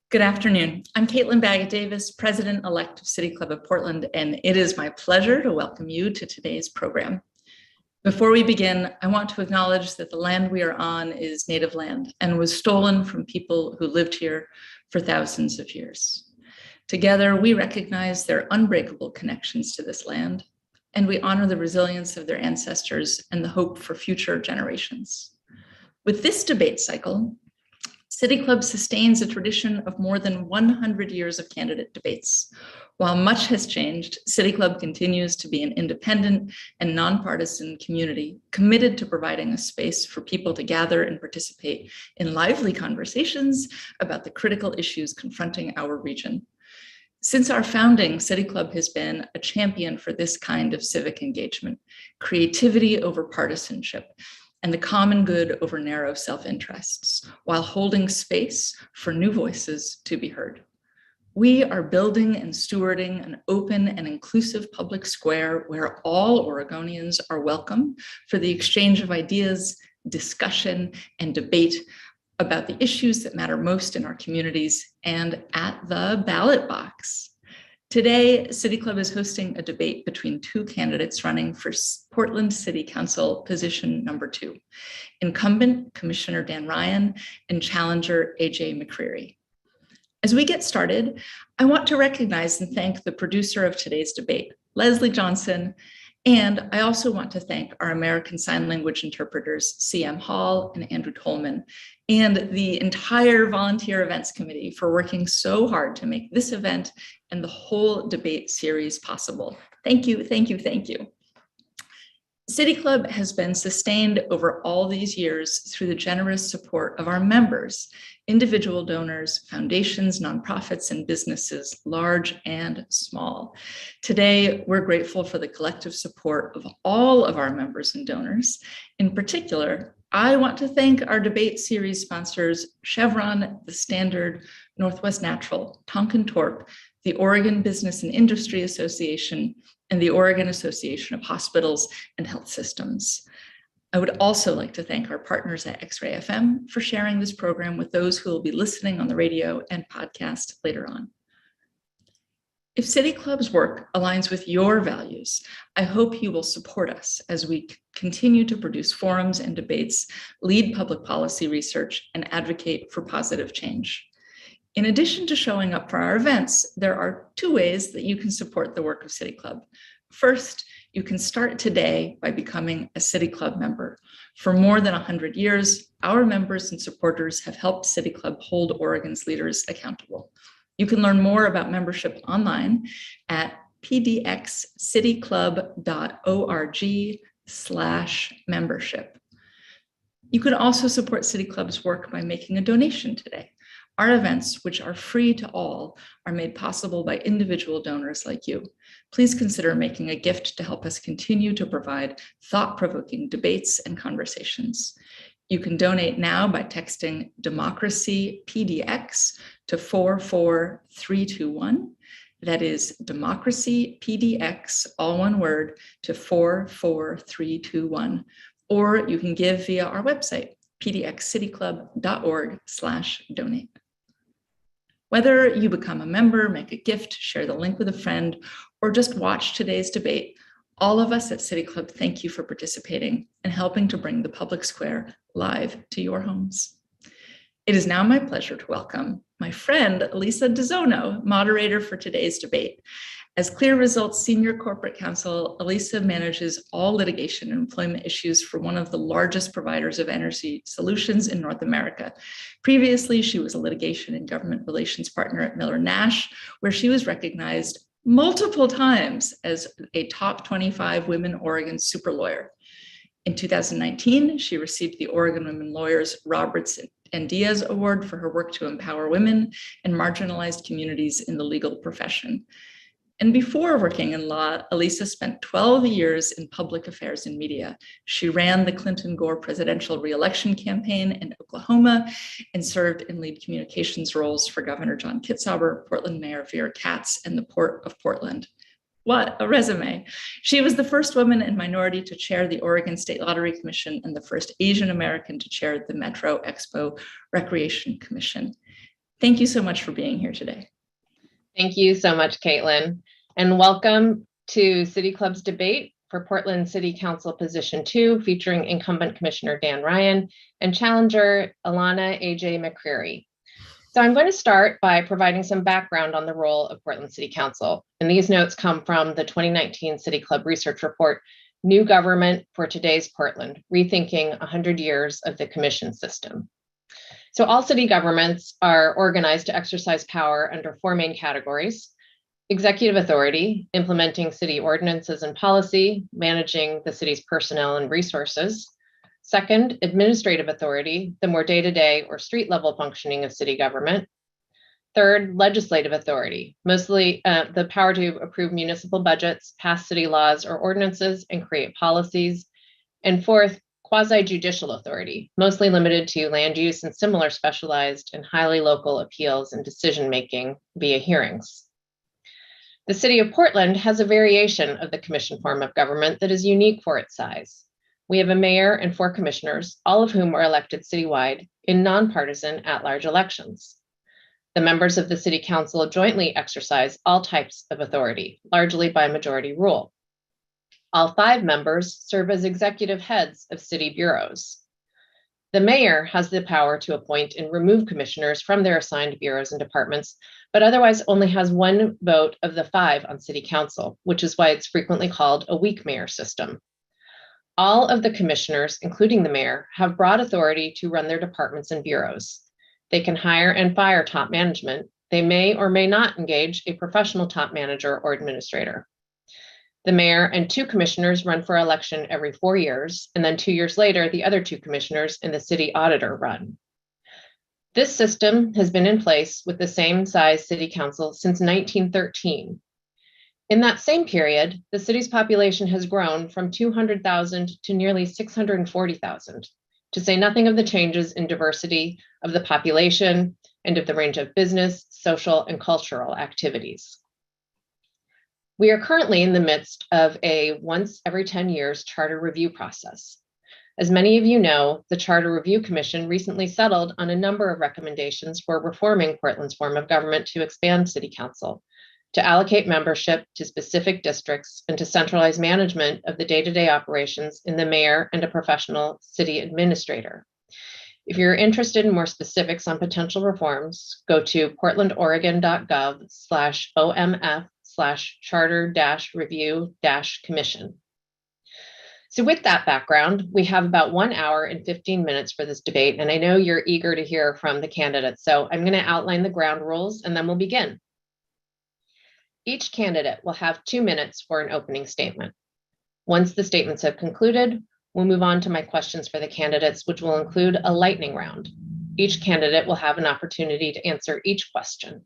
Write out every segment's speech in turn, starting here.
Good afternoon. I'm Caitlin Baggett-Davis, President-elect of City Club of Portland, and it is my pleasure to welcome you to today's program. Before we begin, I want to acknowledge that the land we are on is native land and was stolen from people who lived here for thousands of years. Together, we recognize their unbreakable connections to this land, and we honor the resilience of their ancestors and the hope for future generations. With this debate cycle, City Club sustains a tradition of more than 100 years of candidate debates. While much has changed, City Club continues to be an independent and nonpartisan community committed to providing a space for people to gather and participate in lively conversations about the critical issues confronting our region. Since our founding, City Club has been a champion for this kind of civic engagement, creativity over partisanship, and the common good over narrow self-interests, while holding space for new voices to be heard. We are building and stewarding an open and inclusive public square where all Oregonians are welcome for the exchange of ideas, discussion, and debate about the issues that matter most in our communities and at the ballot box. Today, City Club is hosting a debate between two candidates running for Portland City Council position number 2, incumbent Commissioner Dan Ryan and challenger AJ McCreary. As we get started, I want to recognize and thank the producer of today's debate, Leslie Johnson, and I also want to thank our American Sign Language interpreters, CM Hall and Andrew Tolman, and the entire volunteer events committee for working so hard to make this event and the whole debate series possible. Thank you, thank you, thank you. City Club has been sustained over all these years through the generous support of our members, individual donors, foundations, nonprofits, and businesses, large and small. Today, we're grateful for the collective support of all of our members and donors. In particular, I want to thank our debate series sponsors, Chevron, The Standard, Northwest Natural, Tonkin Torp, the Oregon Business and Industry Association, and the Oregon Association of Hospitals and Health Systems. I would also like to thank our partners at X-Ray FM for sharing this program with those who will be listening on the radio and podcast later on. If City Club's work aligns with your values, I hope you will support us as we continue to produce forums and debates, lead public policy research, and advocate for positive change. In addition to showing up for our events, there are 2 ways that you can support the work of City Club. First, you can start today by becoming a City Club member. For more than 100 years, our members and supporters have helped City Club hold Oregon's leaders accountable. You can learn more about membership online at pdxcityclub.org/membership. You can also support City Club's work by making a donation today. Our events, which are free to all, are made possible by individual donors like you. Please consider making a gift to help us continue to provide thought-provoking debates and conversations. You can donate now by texting Democracy PDX to 44321. That is Democracy PDX, all one word, to 44321. Or you can give via our website, pdxcityclub.org/donate. Whether you become a member, make a gift, share the link with a friend, or just watch today's debate, all of us at City Club thank you for participating and helping to bring the public square live to your homes. It is now my pleasure to welcome my friend, Elisa Dozono, moderator for today's debate. As Clear Results Senior Corporate Counsel, Elisa manages all litigation and employment issues for one of the largest providers of energy solutions in North America. Previously, she was a litigation and government relations partner at Miller Nash, where she was recognized multiple times as a top 25 women Oregon super lawyer. In 2019, she received the Oregon Women Lawyers Roberts and Diaz Award for her work to empower women and marginalized communities in the legal profession. And before working in law, Elisa spent 12 years in public affairs and media. She ran the Clinton-Gore presidential reelection campaign in Oklahoma and served in lead communications roles for Governor John Kitzhaber, Portland Mayor Vera Katz, and the Port of Portland. What a resume. She was the first woman and minority to chair the Oregon State Lottery Commission and the first Asian American to chair the Metro Expo Recreation Commission. Thank you so much for being here today. Thank you so much, Caitlin, and welcome to City Club's debate for Portland City Council Position 2, featuring incumbent Commissioner Dan Ryan and challenger Ilana A.J. McCreary. So I'm going to start by providing some background on the role of Portland City Council, and these notes come from the 2019 City Club Research Report, New Government for Today's Portland, Rethinking 100 Years of the Commission System. So all city governments are organized to exercise power under four main categories: executive authority, implementing city ordinances and policy, managing the city's personnel and resources. Second, administrative authority, the more day-to-day or street-level functioning of city government. Third, legislative authority, mostly the power to approve municipal budgets, pass city laws or ordinances, and create policies. And fourth, quasi-judicial authority, mostly limited to land use and similar specialized and highly local appeals and decision-making via hearings. The City of Portland has a variation of the commission form of government that is unique for its size. We have a mayor and four commissioners, all of whom are elected citywide in nonpartisan at-large elections. The members of the City Council jointly exercise all types of authority, largely by majority rule. All five members serve as executive heads of city bureaus. The mayor has the power to appoint and remove commissioners from their assigned bureaus and departments, but otherwise only has one vote of the five on city council, which is why it's frequently called a weak mayor system. All of the commissioners, including the mayor, have broad authority to run their departments and bureaus. They can hire and fire top management. They may or may not engage a professional top manager or administrator. The mayor and two commissioners run for election every 4 years, and then 2 years later, the other two commissioners and the city auditor run. This system has been in place with the same size city council since 1913. In that same period, the city's population has grown from 200,000 to nearly 640,000, to say nothing of the changes in diversity of the population and of the range of business, social, and cultural activities. We are currently in the midst of a once every 10 years charter review process. As many of you know, the Charter Review Commission recently settled on a number of recommendations for reforming Portland's form of government to expand city council, to allocate membership to specific districts, and to centralize management of the day-to-day operations in the mayor and a professional city administrator. If you're interested in more specifics on potential reforms, go to portlandoregon.gov/OMF/charter-review-commission. So with that background, we have about 1 hour and 15 minutes for this debate, and I know you're eager to hear from the candidates. So I'm going to outline the ground rules and then we'll begin. Each candidate will have 2 minutes for an opening statement. Once the statements have concluded, we'll move on to my questions for the candidates, which will include a lightning round. Each candidate will have an opportunity to answer each question.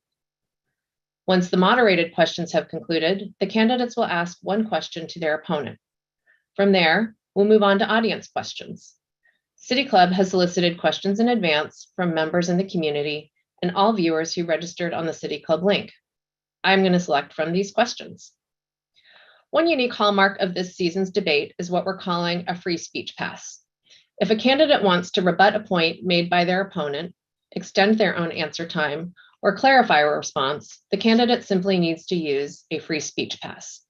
Once the moderated questions have concluded, the candidates will ask one question to their opponent. From there, we'll move on to audience questions. City Club has solicited questions in advance from members in the community and all viewers who registered on the City Club link. I'm going to select from these questions. One unique hallmark of this season's debate is what we're calling a free speech pass. If a candidate wants to rebut a point made by their opponent, extend their own answer time, or clarify a response, the candidate simply needs to use a free speech pass.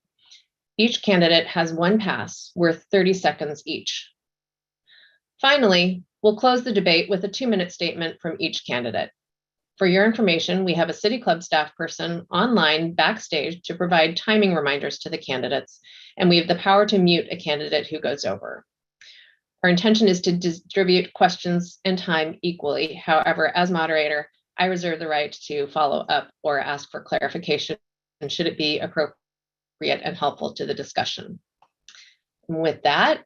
Each candidate has one pass worth 30 seconds each. Finally, we'll close the debate with a 2-minute statement from each candidate. For your information, we have a City Club staff person online backstage to provide timing reminders to the candidates, and we have the power to mute a candidate who goes over. Our intention is to distribute questions and time equally. However, as moderator, I reserve the right to follow up or ask for clarification, and should it be appropriate and helpful to the discussion. With that,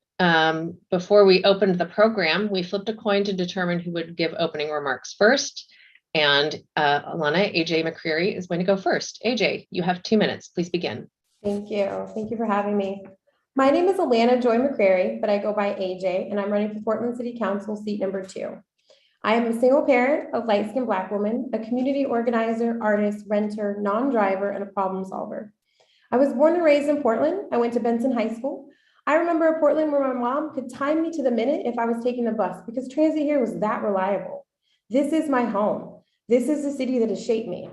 before we opened the program, we flipped a coin to determine who would give opening remarks first. And Ilana A.J. McCreary is going to go first. AJ, you have 2 minutes. Please begin. Thank you. Thank you for having me. My name is Alana Joy McCreary, but I go by AJ, and I'm running for Portland City Council seat number 2. I am a single parent, a light-skinned Black woman, a community organizer, artist, renter, non-driver, and a problem solver. I was born and raised in Portland. I went to Benson High School. I remember a Portland where my mom could time me to the minute if I was taking the bus because transit here was that reliable. This is my home. This is the city that has shaped me.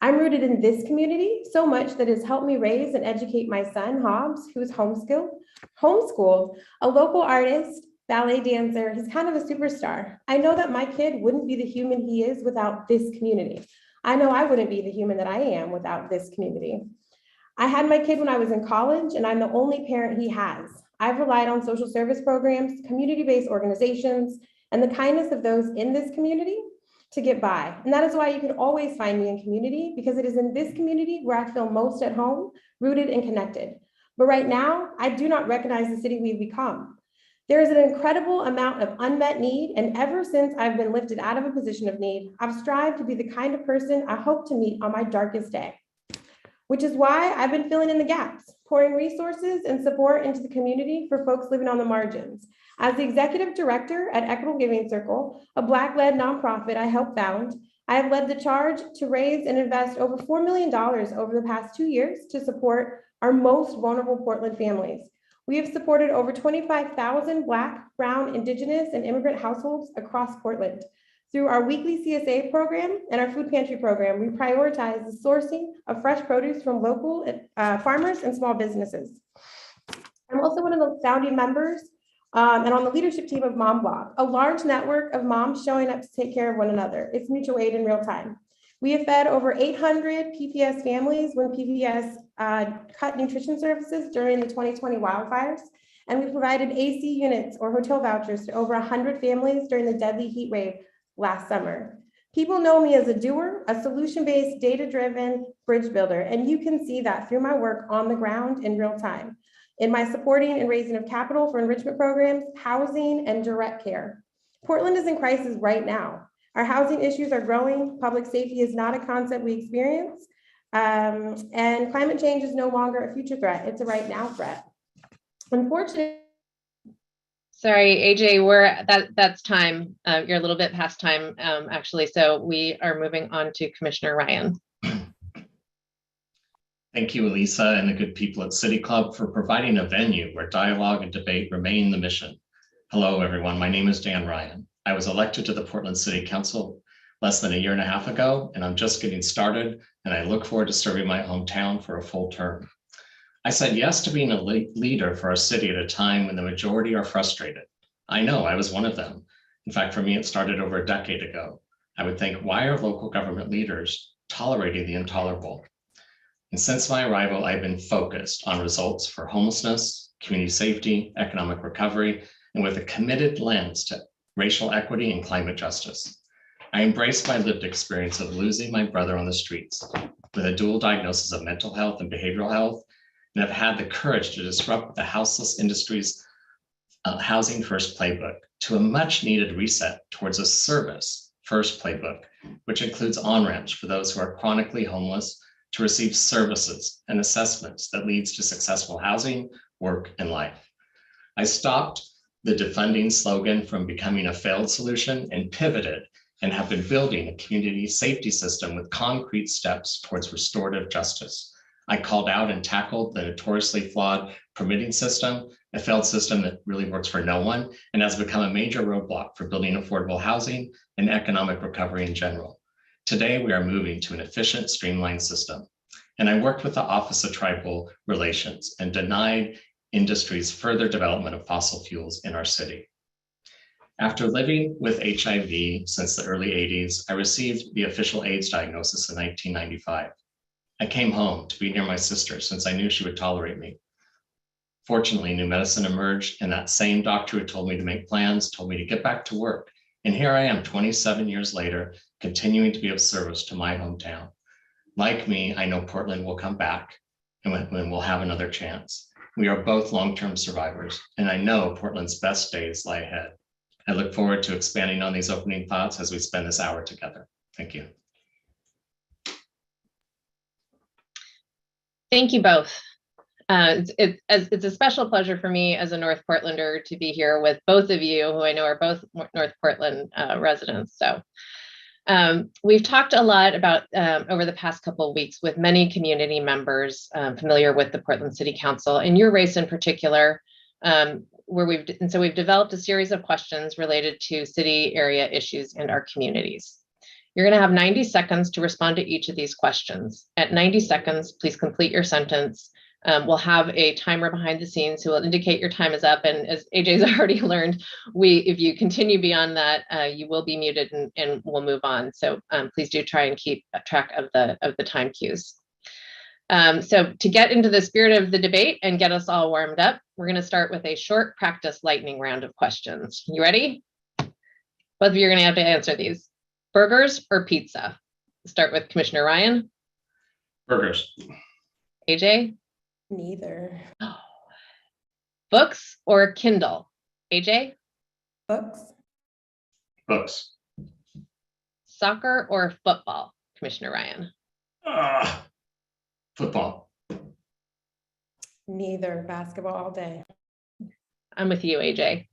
I'm rooted in this community so much that it's helped me raise and educate my son, Hobbs, who is homeschooled, a local artist, ballet dancer. He's kind of a superstar. I know that my kid wouldn't be the human he is without this community. I know I wouldn't be the human that I am without this community. I had my kid when I was in college, and I'm the only parent he has. I've relied on social service programs, community-based organizations, and the kindness of those in this community to get by. And that is why you can always find me in community, because it is in this community where I feel most at home, rooted and connected. But right now, I do not recognize the city we've become. There is an incredible amount of unmet need, and ever since I've been lifted out of a position of need, I've strived to be the kind of person I hope to meet on my darkest day, which is why I've been filling in the gaps, pouring resources and support into the community for folks living on the margins. As the executive director at Equitable Giving Circle, a Black-led nonprofit I helped found, I have led the charge to raise and invest over $4 million over the past 2 years to support our most vulnerable Portland families. We have supported over 25,000 Black, Brown, Indigenous, and immigrant households across Portland. Through our weekly CSA program and our food pantry program, we prioritize the sourcing of fresh produce from local farmers and small businesses. I'm also one of the founding members and on the leadership team of Mom Block, a large network of moms showing up to take care of one another. It's mutual aid in real time. We have fed over 800 PPS families when PPS cut nutrition services during the 2020 wildfires. And we provided AC units or hotel vouchers to over 100 families during the deadly heat wave last summer. People know me as a doer, a solution-based, data-driven bridge builder, and you can see that through my work on the ground in real time, in my supporting and raising of capital for enrichment programs, housing, and direct care. Portland is in crisis right now. Our housing issues are growing. Public safety is not a concept we experience. And climate change is no longer a future threat. It's a right now threat. Unfortunately, sorry, AJ, that's time. You're a little bit past time, actually. So we are moving on to Commissioner Ryan. Thank you, Elisa, and the good people at City Club for providing a venue where dialogue and debate remain the mission. Hello, everyone. My name is Dan Ryan. I was elected to the Portland City Council less than a year and a half ago, and I'm just getting started, and I look forward to serving my hometown for a full term. I said yes to being a leader for our city at a time when the majority are frustrated. I know I was one of them. In fact, for me, it started over a decade ago. I would think, why are local government leaders tolerating the intolerable? And since my arrival, I've been focused on results for homelessness, community safety, economic recovery, and with a committed lens to racial equity and climate justice. I embrace my lived experience of losing my brother on the streets with a dual diagnosis of mental health and behavioral health, and have had the courage to disrupt the houseless industry's housing first playbook to a much needed reset towards a service first playbook, which includes on-ramps for those who are chronically homeless to receive services and assessments that leads to successful housing, work, and life. I stopped the defunding slogan from becoming a failed solution and pivoted and have been building a community safety system with concrete steps towards restorative justice. I called out and tackled the notoriously flawed permitting system, a failed system that really works for no one and has become a major roadblock for building affordable housing and economic recovery in general. Today, we are moving to an efficient, streamlined system. And I worked with the Office of Tribal Relations and denied industry's further development of fossil fuels in our city. After living with HIV since the early 80s, I received the official AIDS diagnosis in 1995. I came home to be near my sister since I knew she would tolerate me. Fortunately, new medicine emerged, and that same doctor who told me to make plans told me to get back to work. And here I am 27 years later, continuing to be of service to my hometown. Like me, I know Portland will come back and we'll have another chance. We are both long-term survivors, and I know Portland's best days lie ahead. I look forward to expanding on these opening thoughts as we spend this hour together. Thank you. Thank you both. It's a special pleasure for me as a North Portlander to be here with both of you, who I know are both North Portland residents. So we've talked a lot about over the past couple of weeks with many community members familiar with the Portland City Council and your race in particular, so we've developed a series of questions related to city area issues and our communities. You're going to have 90 seconds to respond to each of these questions. At 90 seconds, please complete your sentence. We'll have a timer behind the scenes who will indicate your time is up. And as AJ's already learned, if you continue beyond that, you will be muted and we'll move on. So please do try and keep track of the time cues. So to get into the spirit of the debate and get us all warmed up, we're going to start with a short practice lightning round of questions. You ready? Both of you are going to have to answer these. Burgers or pizza? Start with Commissioner Ryan. Burgers. AJ? Neither. Books or Kindle? AJ? Books. Books. Soccer or football? Commissioner Ryan? Football. Neither. Basketball all day. I'm with you, AJ.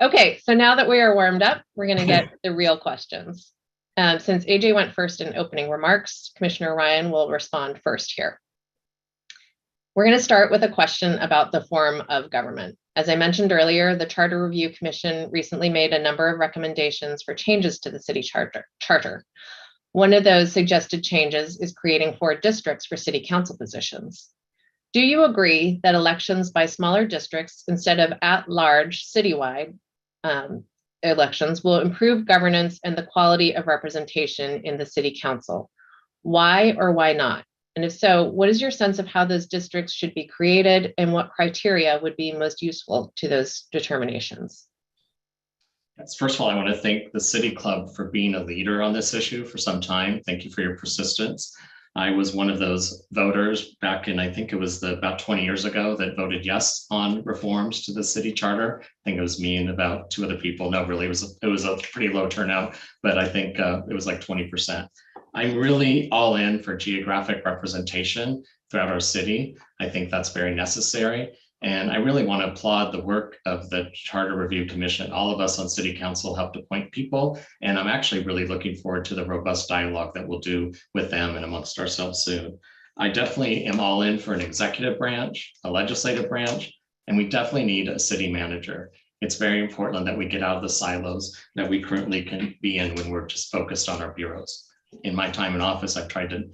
Okay, so now that we are warmed up, we're going to get the real questions. Since AJ went first in opening remarks, Commissioner Ryan will respond first here. We're going to start with a question about the form of government. As I mentioned earlier, the Charter Review Commission recently made a number of recommendations for changes to the city charter. One of those suggested changes is creating 4 districts for city council positions. Do you agree that elections by smaller districts instead of at-large citywide elections will improve governance and the quality of representation in the city council? Why or why not? And if so, what is your sense of how those districts should be created and what criteria would be most useful to those determinations? Yes, first of all, I want to thank the City Club for being a leader on this issue for some time. Thank you for your persistence. I was one of those voters back in, I think it was about 20 years ago, that voted yes on reforms to the city charter. I think it was me and about 2 other people. No, really, it was a pretty low turnout, but I think it was like 20%. I'm really all in for geographic representation throughout our city. I think that's very necessary. And I really want to applaud the work of the Charter Review Commission. All of us on City Council helped appoint people, and I'm actually really looking forward to the robust dialogue that we'll do with them and amongst ourselves soon. I definitely am all in for an executive branch, a legislative branch, and we definitely need a city manager. It's very important that we get out of the silos that we currently can be in when we're just focused on our bureaus. In my time in office, I've tried to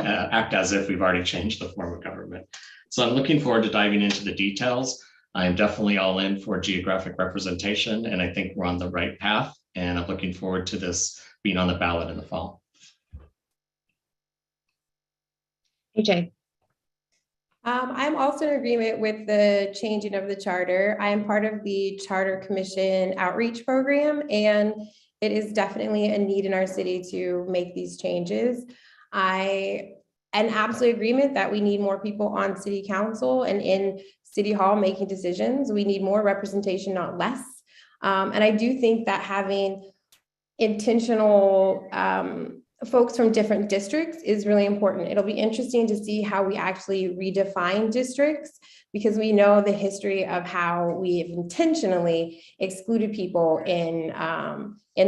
act as if we've already changed the form of government. So I'm looking forward to diving into the details. I'm definitely all in for geographic representation, and I think we're on the right path. And I'm looking forward to this being on the ballot in the fall. AJ. I'm also in agreement with the changing of the charter. I am part of the Charter Commission outreach program, and it is definitely a need in our city to make these changes. I am absolutely in agreement that we need more people on city council and in city hall making decisions. We need more representation, not less. And I do think that having intentional folks from different districts is really important. It'll be interesting to see how we actually redefine districts, because we know the history of how we have intentionally excluded people in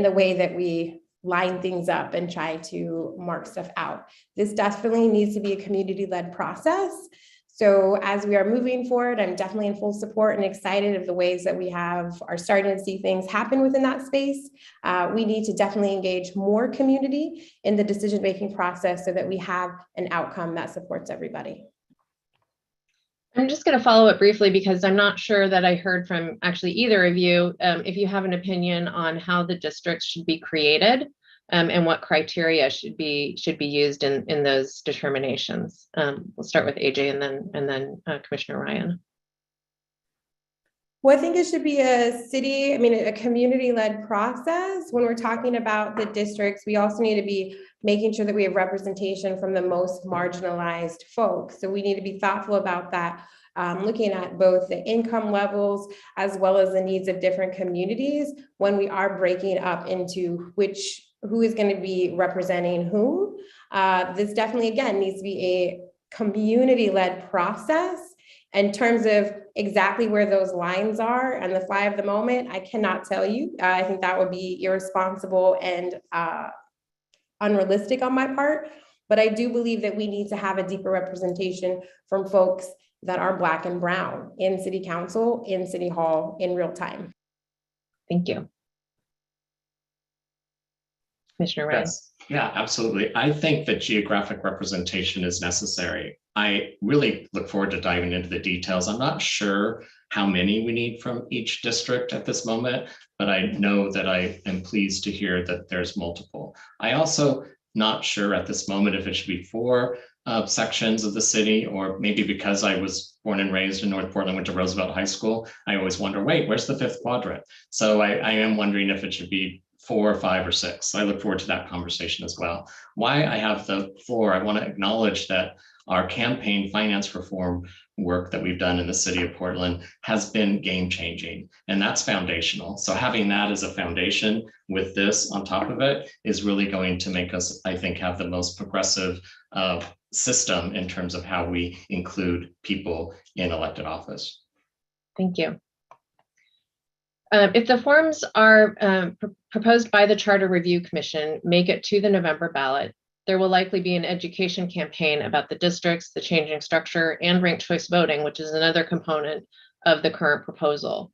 the way that we line things up and try to mark stuff out. This definitely needs to be a community-led process. So as we are moving forward, I'm definitely in full support and excited of the ways that we are starting to see things happen within that space. We need to definitely engage more community in the decision-making process so that we have an outcome that supports everybody. I'm just going to follow up briefly because I'm not sure that I heard from actually either of you. If you have an opinion on how the districts should be created and what criteria should be used in those determinations. We'll start with AJ and then Commissioner Ryan. Well, I think it should be a community-led process. When we're talking about the districts, we also need to be making sure that we have representation from the most marginalized folks. So we need to be thoughtful about that, looking at both the income levels as well as the needs of different communities when we are breaking up into who is going to be representing whom. This definitely, again, needs to be a community-led process. In terms of exactly where those lines are and the fly of the moment, I cannot tell you. I think that would be irresponsible and unrealistic on my part. But I do believe that we need to have a deeper representation from folks that are Black and brown in city council, in city hall, in real time. Thank you. Commissioner Ryan. Yes. Yeah, absolutely. I think that geographic representation is necessary. I really look forward to diving into the details. I'm not sure how many we need from each district at this moment, but I know that I am pleased to hear that there's multiple. I also not sure at this moment if it should be 4 sections of the city, or maybe because I was born and raised in North Portland, went to Roosevelt High School, I always wonder, wait, where's the 5th quadrant? So I am wondering if it should be 4, 5, or 6. So I look forward to that conversation as well. Why I have the floor, I want to acknowledge that our campaign finance reform work that we've done in the city of Portland has been game changing, and that's foundational. So having that as a foundation with this on top of it is really going to make us, I think, have the most progressive system in terms of how we include people in elected office. Thank you. If the forms are proposed by the Charter Review Commission make it to the November ballot, there will likely be an education campaign about the districts, the changing structure, and ranked choice voting, which is another component of the current proposal.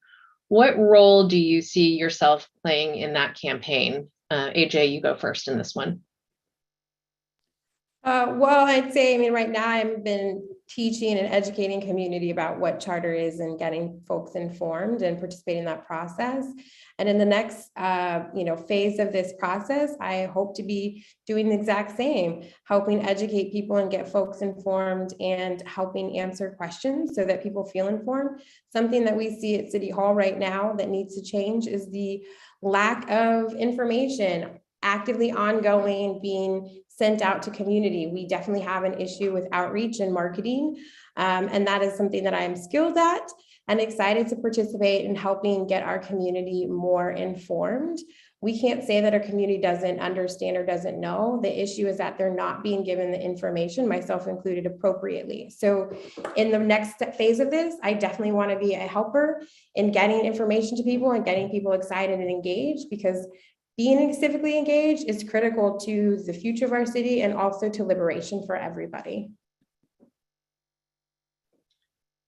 What role do you see yourself playing in that campaign? AJ, you go first in this one. Well, I'd say, right now I've been teaching and educating community about what charter is and getting folks informed and participating in that process. And in the next, phase of this process, I hope to be doing the exact same, helping educate people and get folks informed and helping answer questions so that people feel informed. Something that we see at City Hall right now that needs to change is the lack of information actively ongoing being sent out to community. We definitely have an issue with outreach and marketing. And that is something that I am skilled at and excited to participate in helping get our community more informed. We can't say that our community doesn't understand or doesn't know. The issue is that they're not being given the information, myself included, appropriately. So in the next phase of this, I definitely want to be a helper in getting information to people and getting people excited and engaged, because being civically engaged is critical to the future of our city and also to liberation for everybody.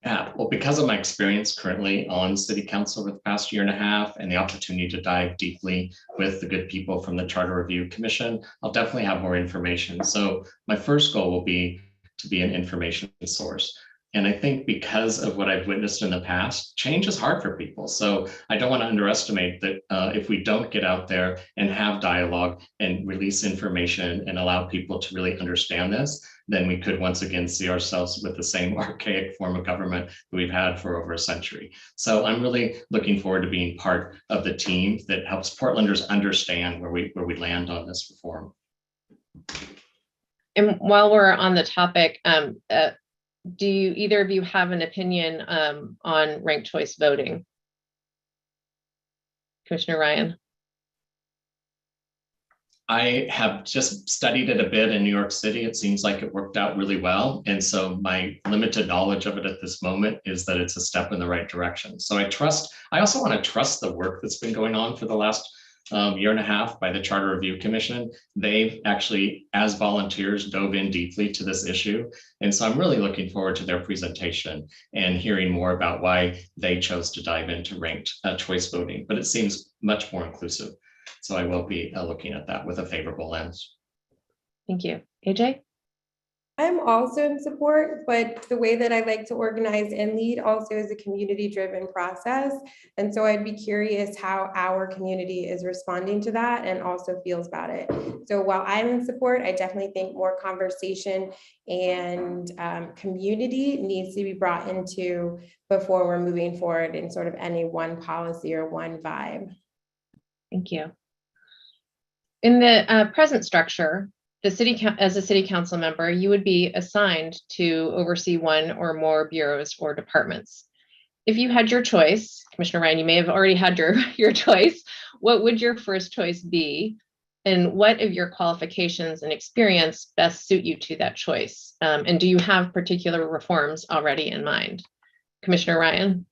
Yeah, well, because of my experience currently on city council over the past 1.5 years and the opportunity to dive deeply with the good people from the Charter Review Commission, I'll definitely have more information. So my first goal will be to be an information source. And I think because of what I've witnessed in the past, change is hard for people. So I don't want to underestimate that if we don't get out there and have dialogue and release information and allow people to really understand this, then we could once again see ourselves with the same archaic form of government that we've had for over a century. So I'm really looking forward to being part of the team that helps Portlanders understand where we land on this reform. And while we're on the topic, do either of you have an opinion on ranked choice voting? Commissioner Ryan. I have just studied it a bit in New York City. It seems like it worked out really well. And so my limited knowledge of it at this moment is that it's a step in the right direction. So I also want to trust the work that's been going on for the last 1.5 years by the Charter Review Commission. They've actually, as volunteers, dove in deeply to this issue. And so I'm really looking forward to their presentation and hearing more about why they chose to dive into ranked choice voting. But it seems much more inclusive. So I will be looking at that with a favorable lens. Thank you. AJ? I'm also in support, but the way that I like to organize and lead also is a community-driven process. And so I'd be curious how our community is responding to that and also feels about it. So while I'm in support, I definitely think more conversation and community needs to be brought into before we're moving forward in sort of any one policy or one vibe. Thank you. In the present structure, as a city council member, you would be assigned to oversee one or more bureaus or departments. If you had your choice, Commissioner Ryan, you may have already had your choice, what would your first choice be? And what of your qualifications and experience best suit you to that choice? And do you have particular reforms already in mind? Commissioner Ryan?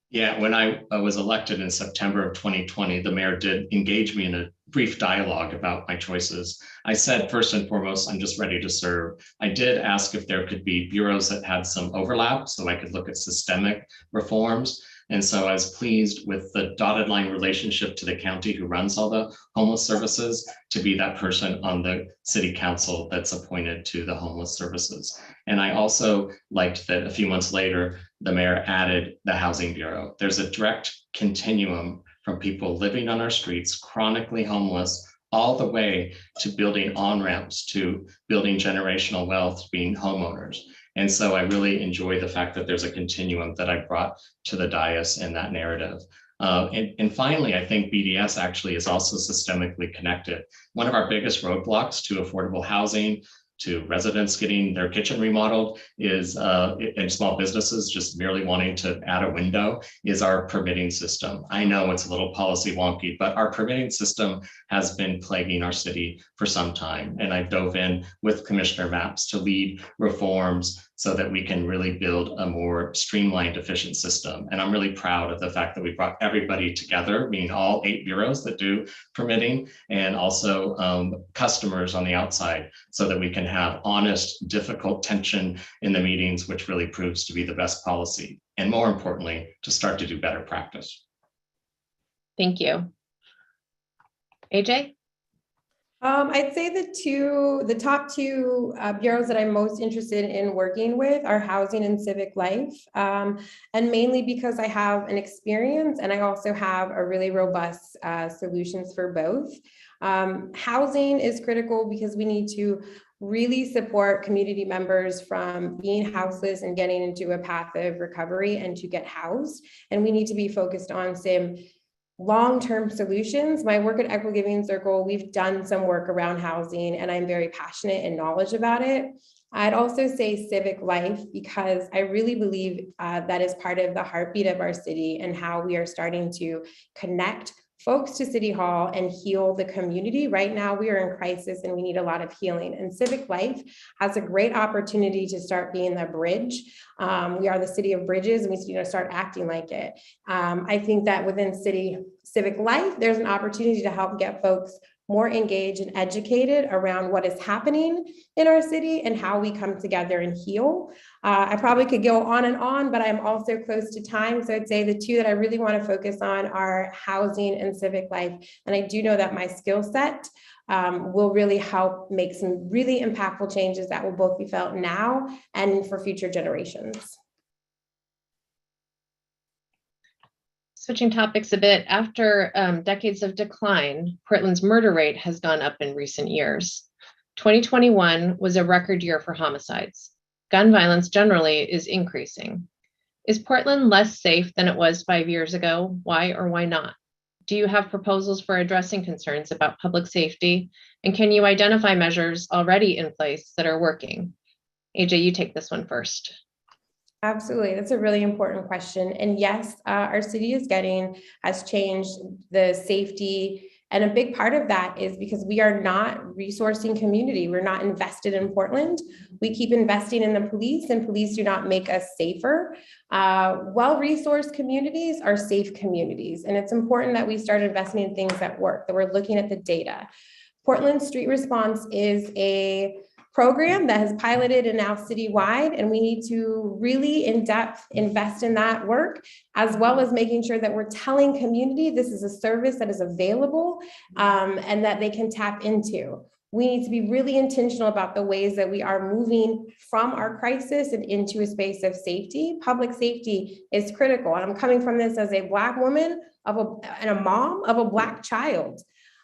Yeah, when I was elected in September of 2020, the mayor did engage me in a brief dialogue about my choices. I said, first and foremost, I'm just ready to serve. I did ask if there could be bureaus that had some overlap so I could look at systemic reforms. And so I was pleased with the dotted line relationship to the county who runs all the homeless services to be that person on the city council that's appointed to the homeless services. And I also liked that a few months later, the mayor added the housing bureau. There's a direct continuum from people living on our streets, chronically homeless, all the way to building on-ramps, to building generational wealth, being homeowners. And so I really enjoy the fact that there's a continuum that I brought to the dais in that narrative. And finally, I think BDS actually is also systemically connected. One of our biggest roadblocks to affordable housing, to residents getting their kitchen remodeled is, and small businesses just merely wanting to add a window, is our permitting system. I know it's a little policy wonky, but our permitting system has been plaguing our city for some time. And I dove in with Commissioner Maps to lead reforms so that we can really build a more streamlined, efficient system. And I'm really proud of the fact that we brought everybody together, meaning all 8 bureaus that do permitting, and also customers on the outside, so that we can have honest, difficult tension in the meetings, which really proves to be the best policy. And more importantly, to start to do better practice. Thank you. AJ? I'd say the top two bureaus that I'm most interested in working with are housing and civic life, and mainly because I have an experience and I also have a really robust solutions for both. Housing is critical because we need to really support community members from being houseless and getting into a path of recovery and to get housed. And we need to be focused on some long-term solutions. My work at Equitable Giving Circle, we've done some work around housing and I'm very passionate and knowledgeable about it. I'd also say civic life because I really believe that is part of the heartbeat of our city and how we are starting to connect folks to City Hall and heal the community. Right now, we are in crisis and we need a lot of healing. And Civic Life has a great opportunity to start being the bridge. We are the city of bridges and we need to start acting like it. I think that within Civic Life, there's an opportunity to help get folks more engaged and educated around what is happening in our city and how we come together and heal. I probably could go on, but I'm also close to time. So I'd say the two that I really want to focus on are housing and civic life. And I do know that my skill set will really help make some really impactful changes that will both be felt now and for future generations. Switching topics a bit, after decades of decline, Portland's murder rate has gone up in recent years. 2021 was a record year for homicides. Gun violence generally is increasing. Is Portland less safe than it was 5 years ago? Why or why not? Do you have proposals for addressing concerns about public safety? And can you identify measures already in place that are working? AJ, you take this one first. Absolutely. That's a really important question. And yes, our city has changed the safety. And a big part of that is because we are not resourcing community. We're not invested in Portland. We keep investing in the police and police do not make us safer. Well-resourced communities are safe communities. And it's important that we start investing in things that work, that we're looking at the data. Portland Street Response is a program that has piloted and now citywide, and we need to really in-depth invest in that work, as well as making sure that we're telling community this is a service that is available and that they can tap into. We need to be really intentional about the ways that we are moving from our crisis and into a space of safety. Public safety is critical. And I'm coming from this as a Black woman and a mom of a Black child.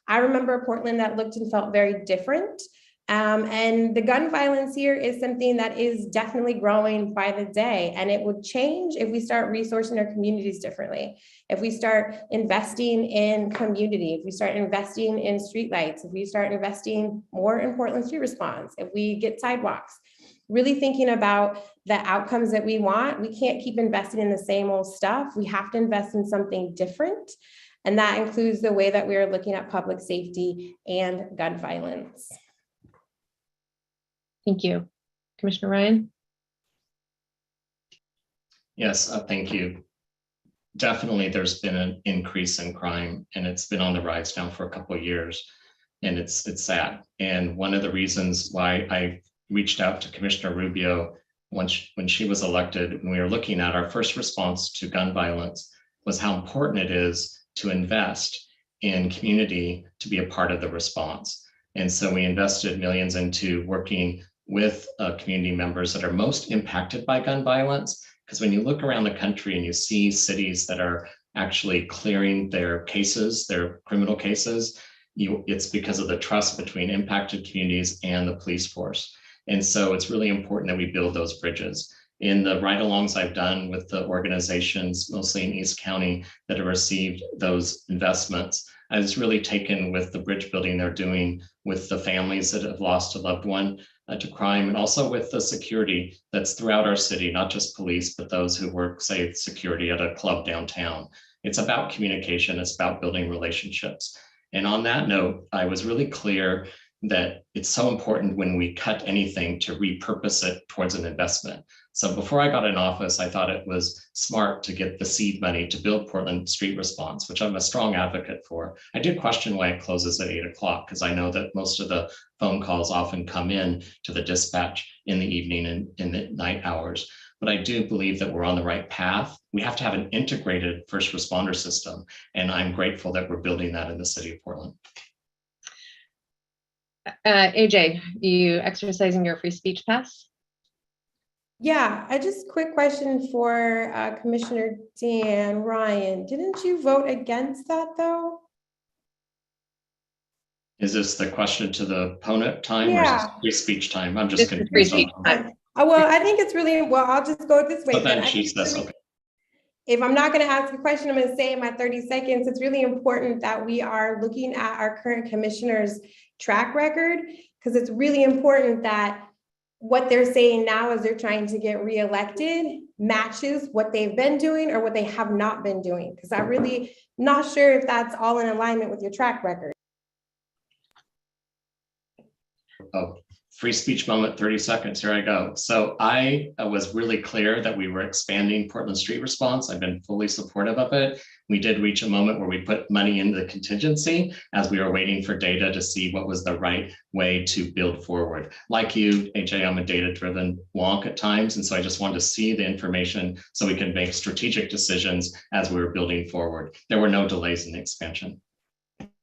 I remember a Portland that looked and felt very different. And the gun violence here is something that is definitely growing by the day, and it would change if we start resourcing our communities differently. If we start investing in community, if we start investing in streetlights, if we start investing more in Portland Street Response, if we get sidewalks, really thinking about the outcomes that we want. We can't keep investing in the same old stuff. We have to invest in something different. And that includes the way that we are looking at public safety and gun violence. Thank you. Commissioner Ryan? Yes, thank you. Definitely, there's been an increase in crime, and it's been on the rise now for a couple of years, and it's sad. And one of the reasons why I reached out to Commissioner Rubio when she was elected, when we were looking at our first response to gun violence, was how important it is to invest in community to be a part of the response. And so we invested millions into working with community members that are most impacted by gun violence. Because when you look around the country and you see cities that are actually clearing their cases, their criminal cases, it's because of the trust between impacted communities and the police force. And so it's really important that we build those bridges. In the ride-alongs I've done with the organizations, mostly in East County, that have received those investments, I was really taken with the bridge building they're doing with the families that have lost a loved one to crime, and also with the security that's throughout our city, not just police, but those who work, say, security at a club downtown. It's about communication, it's about building relationships. And on that note, I was really clear that it's so important when we cut anything to repurpose it towards an investment. So before I got in office, I thought it was smart to get the seed money to build Portland Street Response, which I'm a strong advocate for. I did question why it closes at 8 o'clock, because I know that most of the phone calls often come in to the dispatch in the evening and in the night hours. But I do believe that we're on the right path. We have to have an integrated first responder system, and I'm grateful that we're building that in the city of Portland. AJ, you exercising your free speech pass? Yeah, I just quick question for Commissioner Dan Ryan. Didn't you vote against that though? Is this the question to the opponent time, or is this free speech time? I'm just confused. Free speech time. Well, I think it's really, well, I'll just go this way. But then she says, okay. If I'm not going to ask a question, I'm going to say in my 30 seconds, it's really important that we are looking at our current commissioner's track record, because it's really important that what they're saying now as they're trying to get reelected matches what they've been doing or what they have not been doing. Because I'm really not sure if that's all in alignment with your track record. Oh, free speech moment, 30 seconds, here I go. So I was really clear that we were expanding Portland Street Response. I've been fully supportive of it. We did reach a moment where we put money into the contingency as we were waiting for data to see what was the right way to build forward. Like you, AJ, I'm a data-driven wonk at times, and so I just wanted to see the information so we could make strategic decisions as we were building forward. There were no delays in the expansion.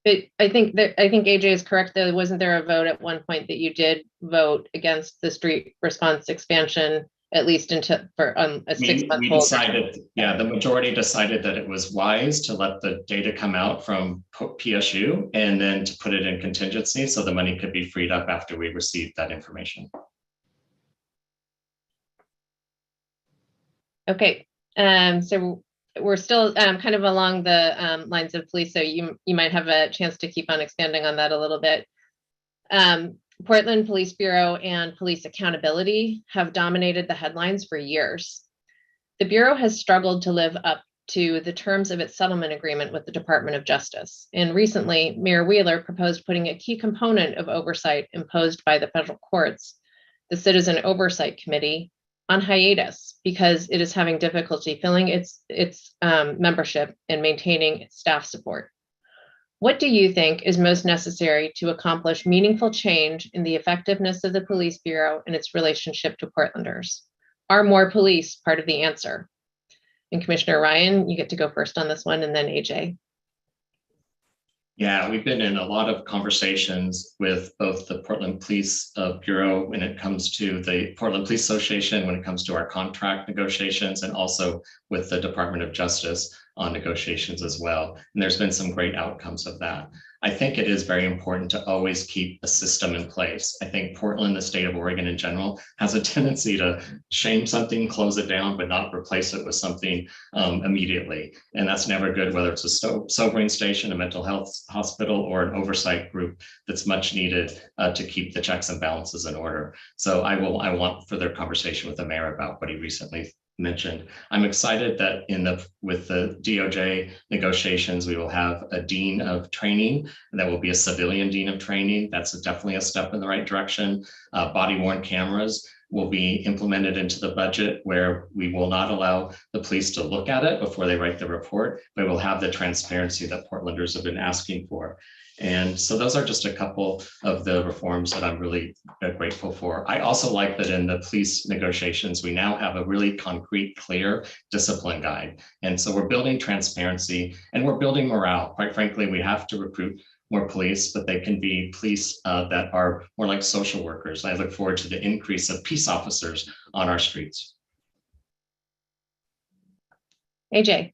I think AJ is correct, though. Wasn't there a vote at one point that you did vote against the street response expansion, at least until for a 6-month hold? Decided, yeah, the majority decided that it was wise to let the data come out from PSU and then to put it in contingency so the money could be freed up after we received that information. Okay, so we're still kind of along the lines of police, so you might have a chance to keep on expanding on that a little bit. Portland Police Bureau and police accountability have dominated the headlines for years. The Bureau has struggled to live up to the terms of its settlement agreement with the Department of Justice. And recently, Mayor Wheeler proposed putting a key component of oversight imposed by the federal courts, the Citizen Oversight Committee, on hiatus because it is having difficulty filling its membership and maintaining its staff support. What do you think is most necessary to accomplish meaningful change in the effectiveness of the Police Bureau and its relationship to Portlanders? Are more police part of the answer? And Commissioner Ryan, you get to go first on this one, and then AJ. Yeah, we've been in a lot of conversations with both the Portland Police Bureau when it comes to the Portland Police Association, when it comes to our contract negotiations, and also with the Department of Justice on negotiations as well. And there's been some great outcomes of that. I think it is very important to always keep a system in place. I think Portland, the state of Oregon in general, has a tendency to shame something, close it down, but not replace it with something immediately. And that's never good, whether it's a sobering station, a mental health hospital, or an oversight group that's much needed to keep the checks and balances in order. So I want further conversation with the mayor about what he recently mentioned. I'm excited that with the DOJ negotiations, we will have a dean of training, and that will be a civilian dean of training. That's definitely a step in the right direction. Body-worn cameras will be implemented into the budget, where we will not allow the police to look at it before they write the report, but we'll have the transparency that Portlanders have been asking for. And so those are just a couple of the reforms that I'm really grateful for. I also like that in the police negotiations, we now have a really concrete, clear discipline guide. And so we're building transparency and we're building morale. Quite frankly, we have to recruit more police, but they can be police that are more like social workers. I look forward to the increase of peace officers on our streets. AJ.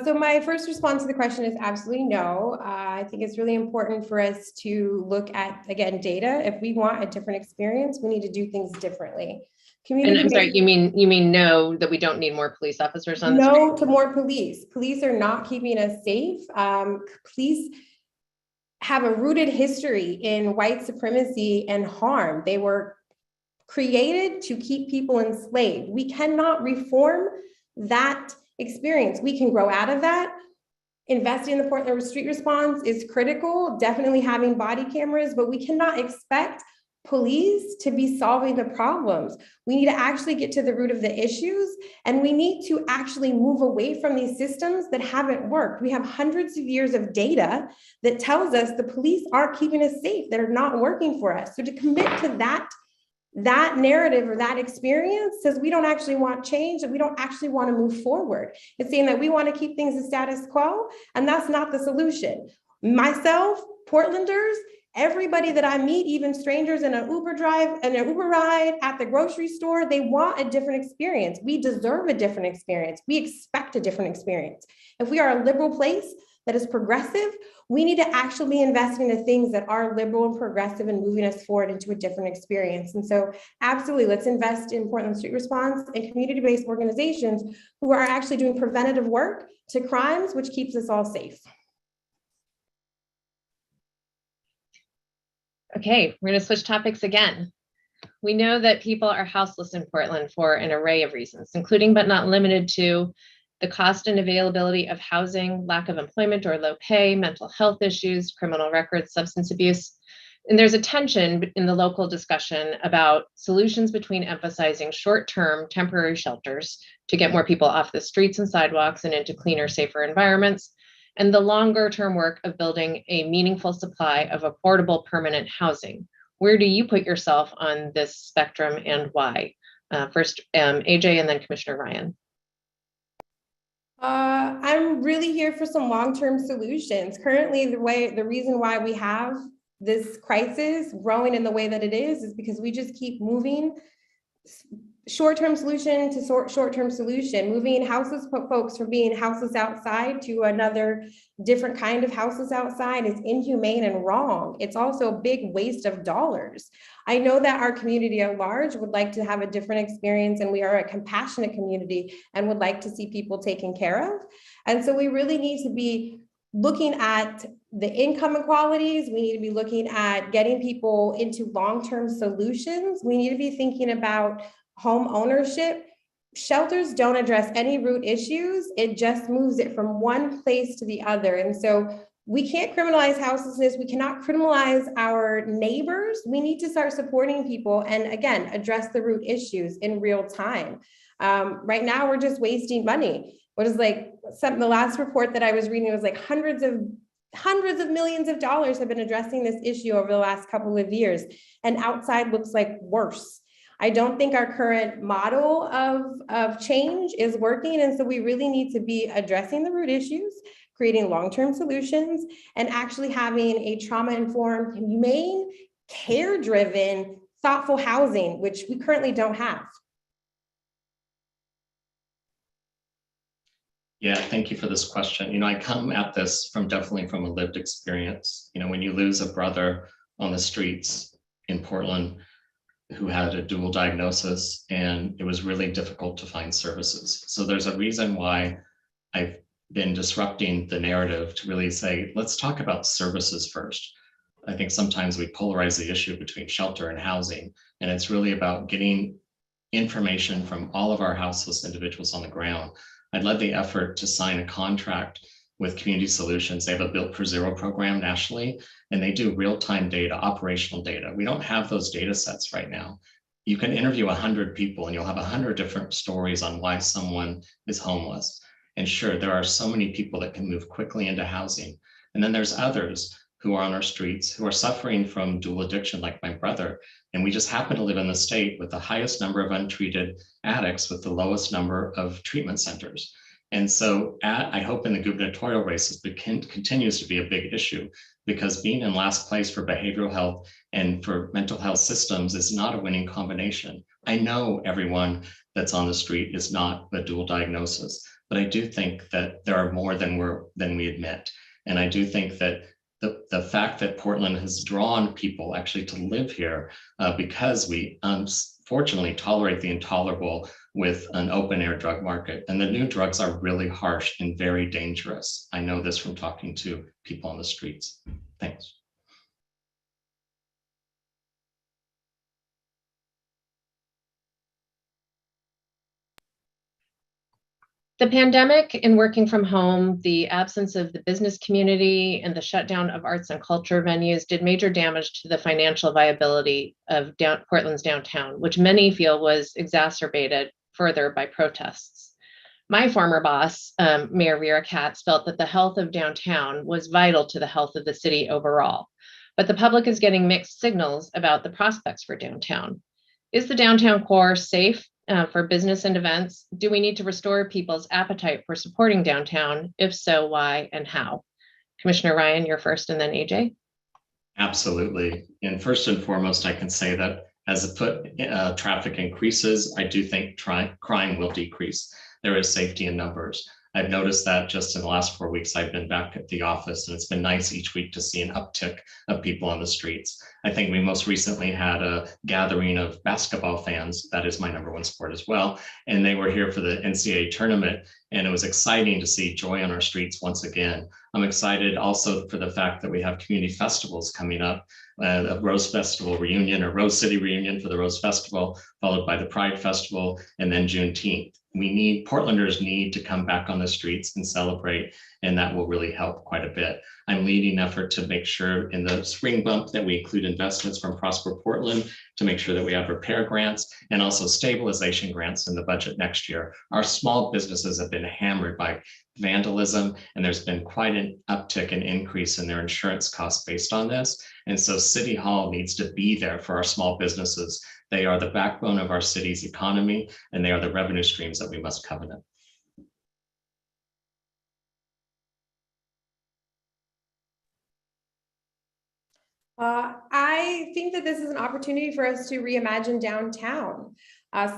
So my first response to the question is absolutely no. I think it's really important for us to look at, again, data. If we want a different experience, we need to do things differently. And I'm sorry, you mean no, that we don't need more police officers on the street? No to more police. Police are not keeping us safe. Police have a rooted history in white supremacy and harm. They were created to keep people enslaved. We cannot reform that experience. We can grow out of that. Investing in the Portland street response is critical, definitely having body cameras, but we cannot expect police to be solving the problems. We need to actually get to the root of the issues, and we need to actually move away from these systems that haven't worked. We have hundreds of years of data that tells us the police aren't keeping us safe, that are not working for us. So to commit to that narrative or that experience says we don't actually want change, and we don't actually want to move forward. It's saying that we want to keep things the status quo, and that's not the solution. Myself, Portlanders, everybody that I meet, even strangers in an Uber ride at the grocery store, they want a different experience. We deserve a different experience. We expect a different experience. If we are a liberal place that is progressive, we need to actually be investing in the things that are liberal and progressive and moving us forward into a different experience. And so absolutely, let's invest in Portland Street Response and community-based organizations who are actually doing preventative work to crimes, which keeps us all safe. Okay, we're going to switch topics again. We know that people are houseless in Portland for an array of reasons, including but not limited to the cost and availability of housing, lack of employment or low pay, mental health issues, criminal records, substance abuse. And there's a tension in the local discussion about solutions between emphasizing short-term temporary shelters to get more people off the streets and sidewalks and into cleaner, safer environments, and the longer-term work of building a meaningful supply of affordable permanent housing. Where do you put yourself on this spectrum and why? First, AJ, and then Commissioner Ryan. I'm really here for some long-term solutions. Currently, the reason why we have this crisis growing in the way that it is because we just keep moving short-term solution to short-term solution, moving houseless folks from being houseless outside to another different kind of houseless outside is inhumane and wrong. It's also a big waste of dollars. I know that our community at large would like to have a different experience, and we are a compassionate community and would like to see people taken care of. And so we really need to be looking at the income inequalities. We need to be looking at getting people into long-term solutions. We need to be thinking about home ownership. Shelters don't address any root issues. It just moves it from one place to the other. And so we can't criminalize houselessness. We cannot criminalize our neighbors. We need to start supporting people and, again, address the root issues in real time. Right now, we're just wasting money. What is like the last report that I was reading was like hundreds of millions of dollars have been addressing this issue over the last couple of years, and outside looks like worse. I don't think our current model of change is working. And so we really need to be addressing the root issues, creating long-term solutions, and actually having a trauma-informed, humane, care-driven, thoughtful housing, which we currently don't have. Yeah, thank you for this question. I come at this definitely from a lived experience. When you lose a brother on the streets in Portland who had a dual diagnosis, and it was really difficult to find services. So there's a reason why I've been disrupting the narrative to really say, let's talk about services first. I think sometimes we polarize the issue between shelter and housing, and it's really about getting information from all of our houseless individuals on the ground. I led the effort to sign a contract with Community Solutions. They have a Built for Zero program nationally, and they do real-time data, operational data. We don't have those data sets right now. You can interview 100 people and you'll have 100 different stories on why someone is homeless. And sure, there are so many people that can move quickly into housing. And then there's others who are on our streets who are suffering from dual addiction, like my brother. And we just happen to live in the state with the highest number of untreated addicts with the lowest number of treatment centers. And so I hope in the gubernatorial races, it continues to be a big issue, because being in last place for behavioral health and for mental health systems is not a winning combination. I know everyone that's on the street is not a dual diagnosis, but I do think that there are more than we admit. And I do think that the fact that Portland has drawn people actually to live here because we unfortunately tolerate the intolerable with an open air drug market. And the new drugs are really harsh and very dangerous. I know this from talking to people on the streets. Thanks. The pandemic and working from home, the absence of the business community, and the shutdown of arts and culture venues did major damage to the financial viability of Portland's downtown, which many feel was exacerbated further by protests. My former boss, Mayor Vera Katz, felt that the health of downtown was vital to the health of the city overall, but the public is getting mixed signals about the prospects for downtown. Is the downtown core safe for business and events? Do we need to restore people's appetite for supporting downtown? If so, why and how? Commissioner Ryan, you're first, and then AJ. Absolutely. And first and foremost, I can say that as the foot traffic increases, I do think crime will decrease. There is safety in numbers. I've noticed that just in the last 4 weeks, I've been back at the office, and it's been nice each week to see an uptick of people on the streets. I think we most recently had a gathering of basketball fans. That is my number one sport as well. And they were here for the NCAA tournament, and it was exciting to see joy on our streets once again. I'm excited also for the fact that we have community festivals coming up, a Rose Festival reunion, or Rose City reunion for the Rose Festival, followed by the Pride Festival, and then Juneteenth. Portlanders need to come back on the streets and celebrate, and that will really help quite a bit. I'm leading an effort to make sure in the spring bump that we include investments from Prosper Portland to make sure that we have repair grants and also stabilization grants in the budget next year. Our small businesses have been hammered by vandalism, and there's been quite an uptick and increase in their insurance costs based on this. And so City Hall needs to be there for our small businesses. They are the backbone of our city's economy, and they are the revenue streams that we must covenant. I think that this is an opportunity for us to reimagine downtown.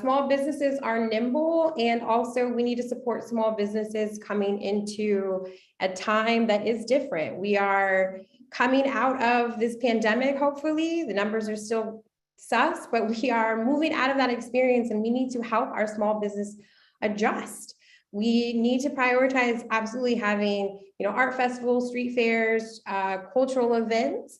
Small businesses are nimble, and also we need to support small businesses coming into a time that is different. We are coming out of this pandemic, hopefully. The numbers are still sus, but we are moving out of that experience, and we need to help our small business adjust. We need to prioritize absolutely having, art festivals, street fairs, cultural events.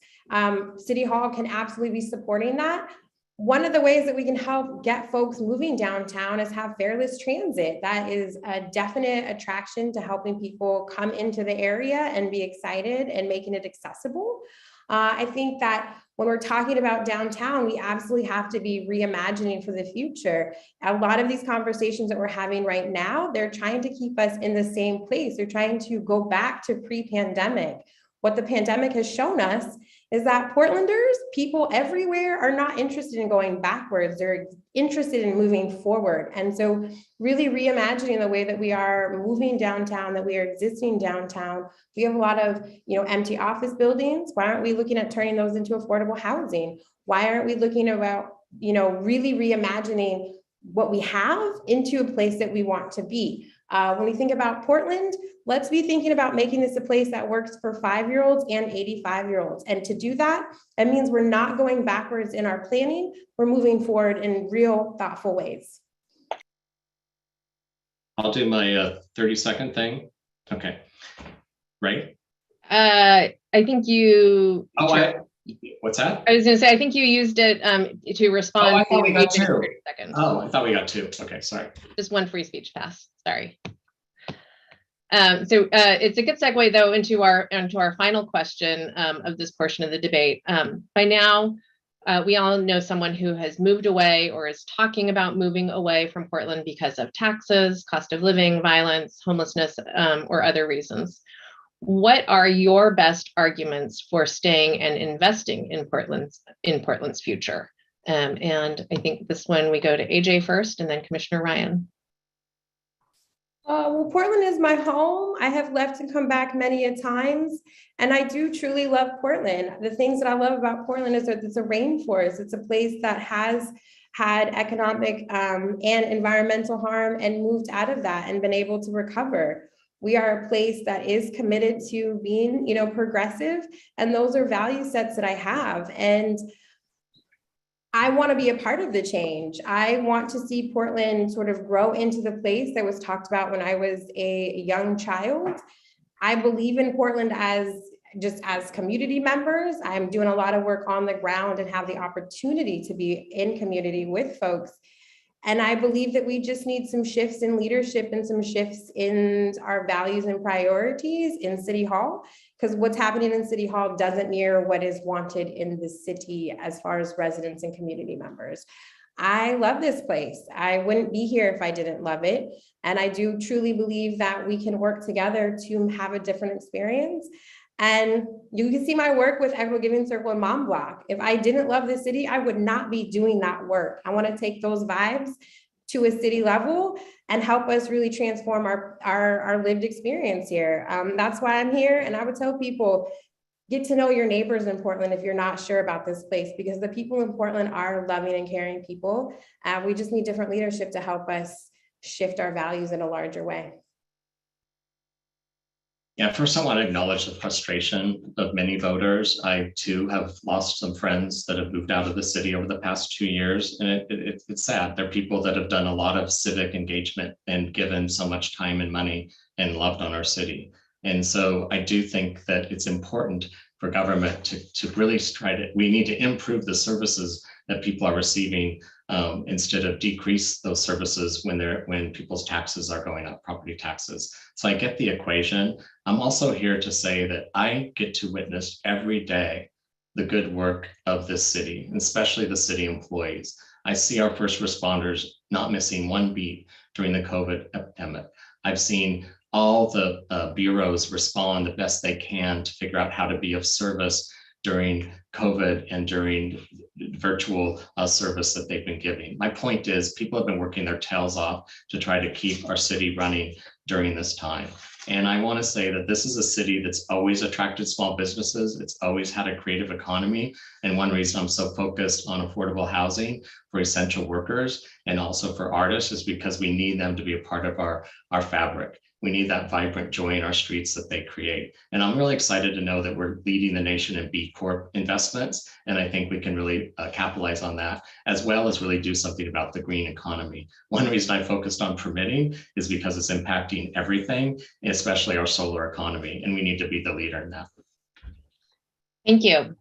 City Hall can absolutely be supporting that. One of the ways that we can help get folks moving downtown is have fareless transit. That is a definite attraction to helping people come into the area and be excited and making it accessible. I think that when we're talking about downtown, we absolutely have to be reimagining for the future. A lot of these conversations that we're having right now, they're trying to keep us in the same place. They're trying to go back to pre-pandemic. What the pandemic has shown us is that Portlanders, people everywhere, are not interested in going backwards. They're interested in moving forward. And so really reimagining the way that we are moving downtown, that we are existing downtown. We have a lot of empty office buildings. Why aren't we looking at turning those into affordable housing? Why aren't we looking about really reimagining what we have into a place that we want to be? When we think about Portland, let's be thinking about making this a place that works for 5-year-olds and 85-year-olds. And to do that, it means we're not going backwards in our planning. We're moving forward in real thoughtful ways. I'll do my 30-second thing. Okay. Right? I think you... What's that? I was going to say, I think you used it to respond. Oh, I thought we got 2. 30 seconds. Oh, I thought we got 2. Okay, sorry. Just one free speech pass. Sorry. So it's a good segue, though, into our final question of this portion of the debate. By now, we all know someone who has moved away or is talking about moving away from Portland because of taxes, cost of living, violence, homelessness, or other reasons. What are your best arguments for staying and investing in Portland's future? And I think this one we go to AJ first and then Commissioner Ryan. Well, Portland is my home. I have left and come back many a times, and I do truly love Portland. The things that I love about Portland is that it's a rainforest. It's a place that has had economic and environmental harm and moved out of that and been able to recover. We are a place that is committed to being, progressive, and those are value sets that I have. And I want to be a part of the change. I want to see Portland sort of grow into the place that was talked about when I was a young child. I believe in Portland as community members. I'm doing a lot of work on the ground and have the opportunity to be in community with folks. And I believe that we just need some shifts in leadership and some shifts in our values and priorities in City Hall, because what's happening in City Hall doesn't mirror what is wanted in the city as far as residents and community members. I love this place. I wouldn't be here if I didn't love it. And I do truly believe that we can work together to have a different experience. And you can see my work with Equitable Giving Circle and Mom Block. If I didn't love the city, I would not be doing that work. I want to take those vibes to a city level and help us really transform our lived experience here. That's why I'm here. And I would tell people, get to know your neighbors in Portland if you're not sure about this place, because the people in Portland are loving and caring people. We just need different leadership to help us shift our values in a larger way. Yeah, first I want to acknowledge the frustration of many voters. I too have lost some friends that have moved out of the city over the past 2 years, and it's sad. They're people that have done a lot of civic engagement and given so much time and money and loved on our city. And so I do think that it's important for government to really we need to improve the services that people are receiving instead of decrease those services when people's taxes are going up, property taxes. So I get the equation. I'm also here to say that I get to witness every day the good work of this city, and especially the city employees. I see our first responders not missing one beat during the COVID epidemic. I've seen all the bureaus respond the best they can to figure out how to be of service during COVID and during virtual service that they've been giving. My point is, people have been working their tails off to try to keep our city running during this time. And I want to say that this is a city that's always attracted small businesses. It's always had a creative economy. And one reason I'm so focused on affordable housing for essential workers and also for artists is because we need them to be a part of our fabric. We need that vibrant joy in our streets that they create. And I'm really excited to know that we're leading the nation in B Corp investments. And I think we can really capitalize on that, as well as really do something about the green economy. One reason I focused on permitting is because it's impacting everything, especially our solar economy. And we need to be the leader in that. Thank you.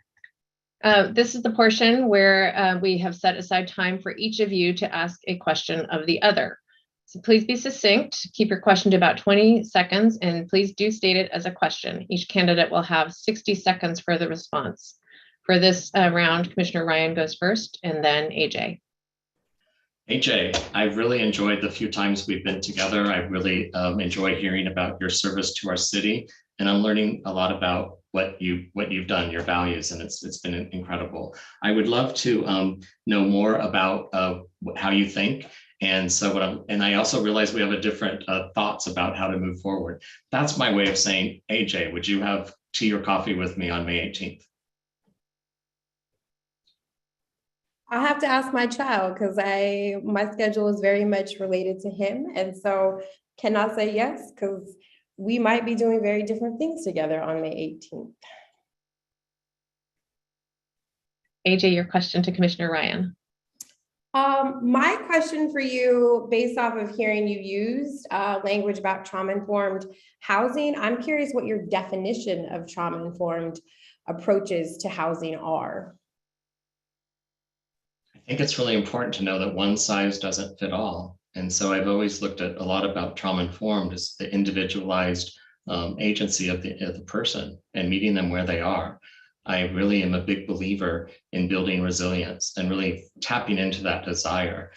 This is the portion where we have set aside time for each of you to ask a question of the other. So please be succinct, keep your question to about 20 seconds, and please do state it as a question. Each candidate will have 60 seconds for the response. For this round, Commissioner Ryan goes first, and then AJ. AJ, I've really enjoyed the few times we've been together. I really enjoy hearing about your service to our city, and I'm learning a lot about what you've done, your values, and it's been incredible. I would love to know more about how you think. And so I also realize we have a different thoughts about how to move forward. That's my way of saying, AJ, would you have tea or coffee with me on May 18th? I'll have to ask my child, because my schedule is very much related to him. And so cannot say yes, because we might be doing very different things together on May 18th. AJ, your question to Commissioner Ryan. My question for you, based off of hearing you used language about trauma-informed housing, I'm curious what your definition of trauma-informed approaches to housing are. I think it's really important to know that one size doesn't fit all. And so I've always looked at a lot about trauma-informed as the individualized agency of the person and meeting them where they are. I really am a big believer in building resilience and really tapping into that desire.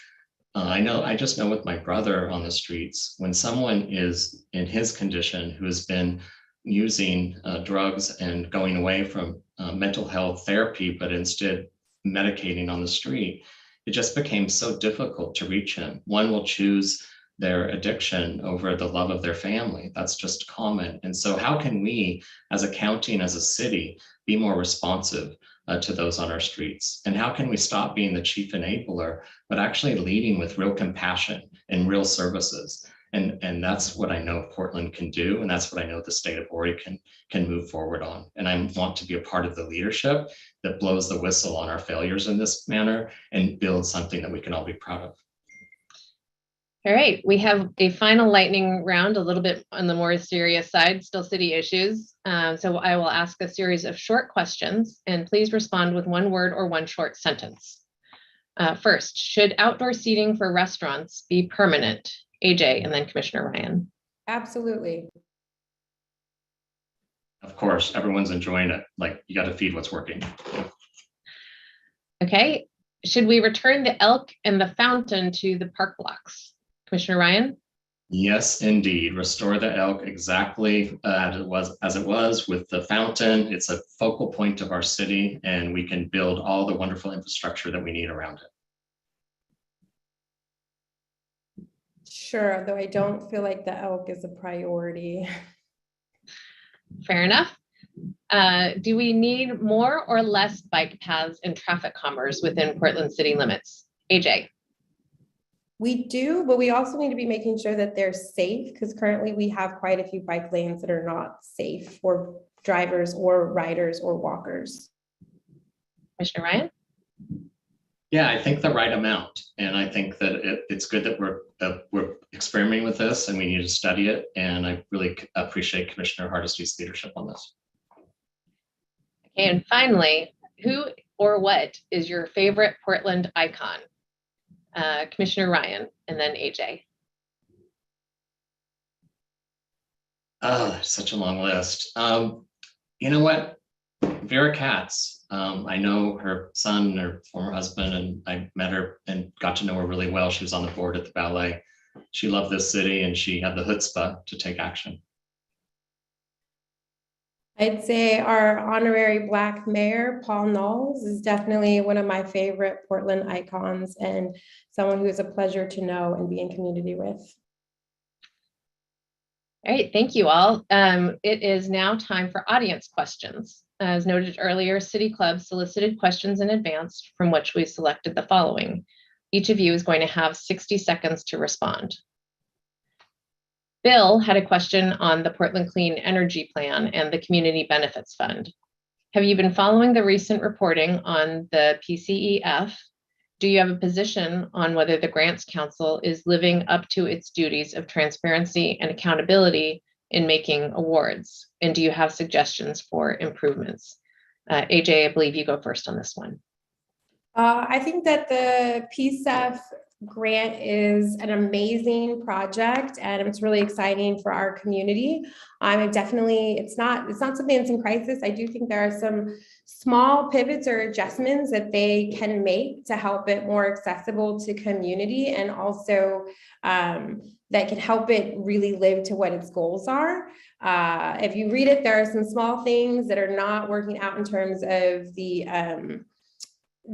I just know with my brother on the streets, when someone is in his condition who has been using drugs and going away from mental health therapy, but instead medicating on the street, it just became so difficult to reach him. One will choose their addiction over the love of their family. That's just common. And so how can we as a county and as a city be more responsive to those on our streets? And how can we stop being the chief enabler, but actually leading with real compassion and real services? And that's what I know Portland can do. And that's what I know the state of Oregon can move forward on. And I want to be a part of the leadership that blows the whistle on our failures in this manner and build something that we can all be proud of. All right, we have a final lightning round, a little bit on the more serious side, still city issues. So I will ask a series of short questions, and please respond with one word or one short sentence. First, should outdoor seating for restaurants be permanent? AJ, and then Commissioner Ryan. Absolutely. Of course, everyone's enjoying it. Like, you got to feed what's working. Okay, should we return the elk and the fountain to the park blocks? Commissioner Ryan? Yes, indeed. Restore the elk exactly as it was with the fountain. It's a focal point of our city, and we can build all the wonderful infrastructure that we need around it. Sure, though I don't feel like the elk is a priority. Fair enough. Do we need more or less bike paths and traffic commerce within Portland city limits? AJ? We do, but we also need to be making sure that they're safe, because currently we have quite a few bike lanes that are not safe for drivers or riders or walkers. Commissioner Ryan? Yeah, I think the right amount. And I think that it's good that we're experimenting with this, and we need to study it. And I really appreciate Commissioner Hardesty's leadership on this. Okay, and finally, who or what is your favorite Portland icon? Commissioner Ryan, and then AJ. Oh, such a long list. You know what? Vera Katz. I know her son, her former husband, and I met her and got to know her really well. She was on the board at the ballet. She loved this city, and she had the chutzpah to take action. I'd say our honorary Black mayor, Paul Knowles, is definitely one of my favorite Portland icons and someone who is a pleasure to know and be in community with. All right, thank you all. It is now time for audience questions. As noted earlier, City Club solicited questions in advance, from which we selected the following. Each of you is going to have 60 seconds to respond. Bill had a question on the Portland Clean Energy Plan and the Community Benefits Fund. Have you been following the recent reporting on the PCEF? Do you have a position on whether the Grants Council is living up to its duties of transparency and accountability in making awards? And do you have suggestions for improvements? AJ, I believe you go first on this one. I think that the PCEF grant is an amazing project, and it's really exciting for our community. It's not something that's in crisis. I do think there are some small pivots or adjustments that they can make to help it more accessible to community, and also that can help it really live to what its goals are. If you read it, there are some small things that are not working out in terms of the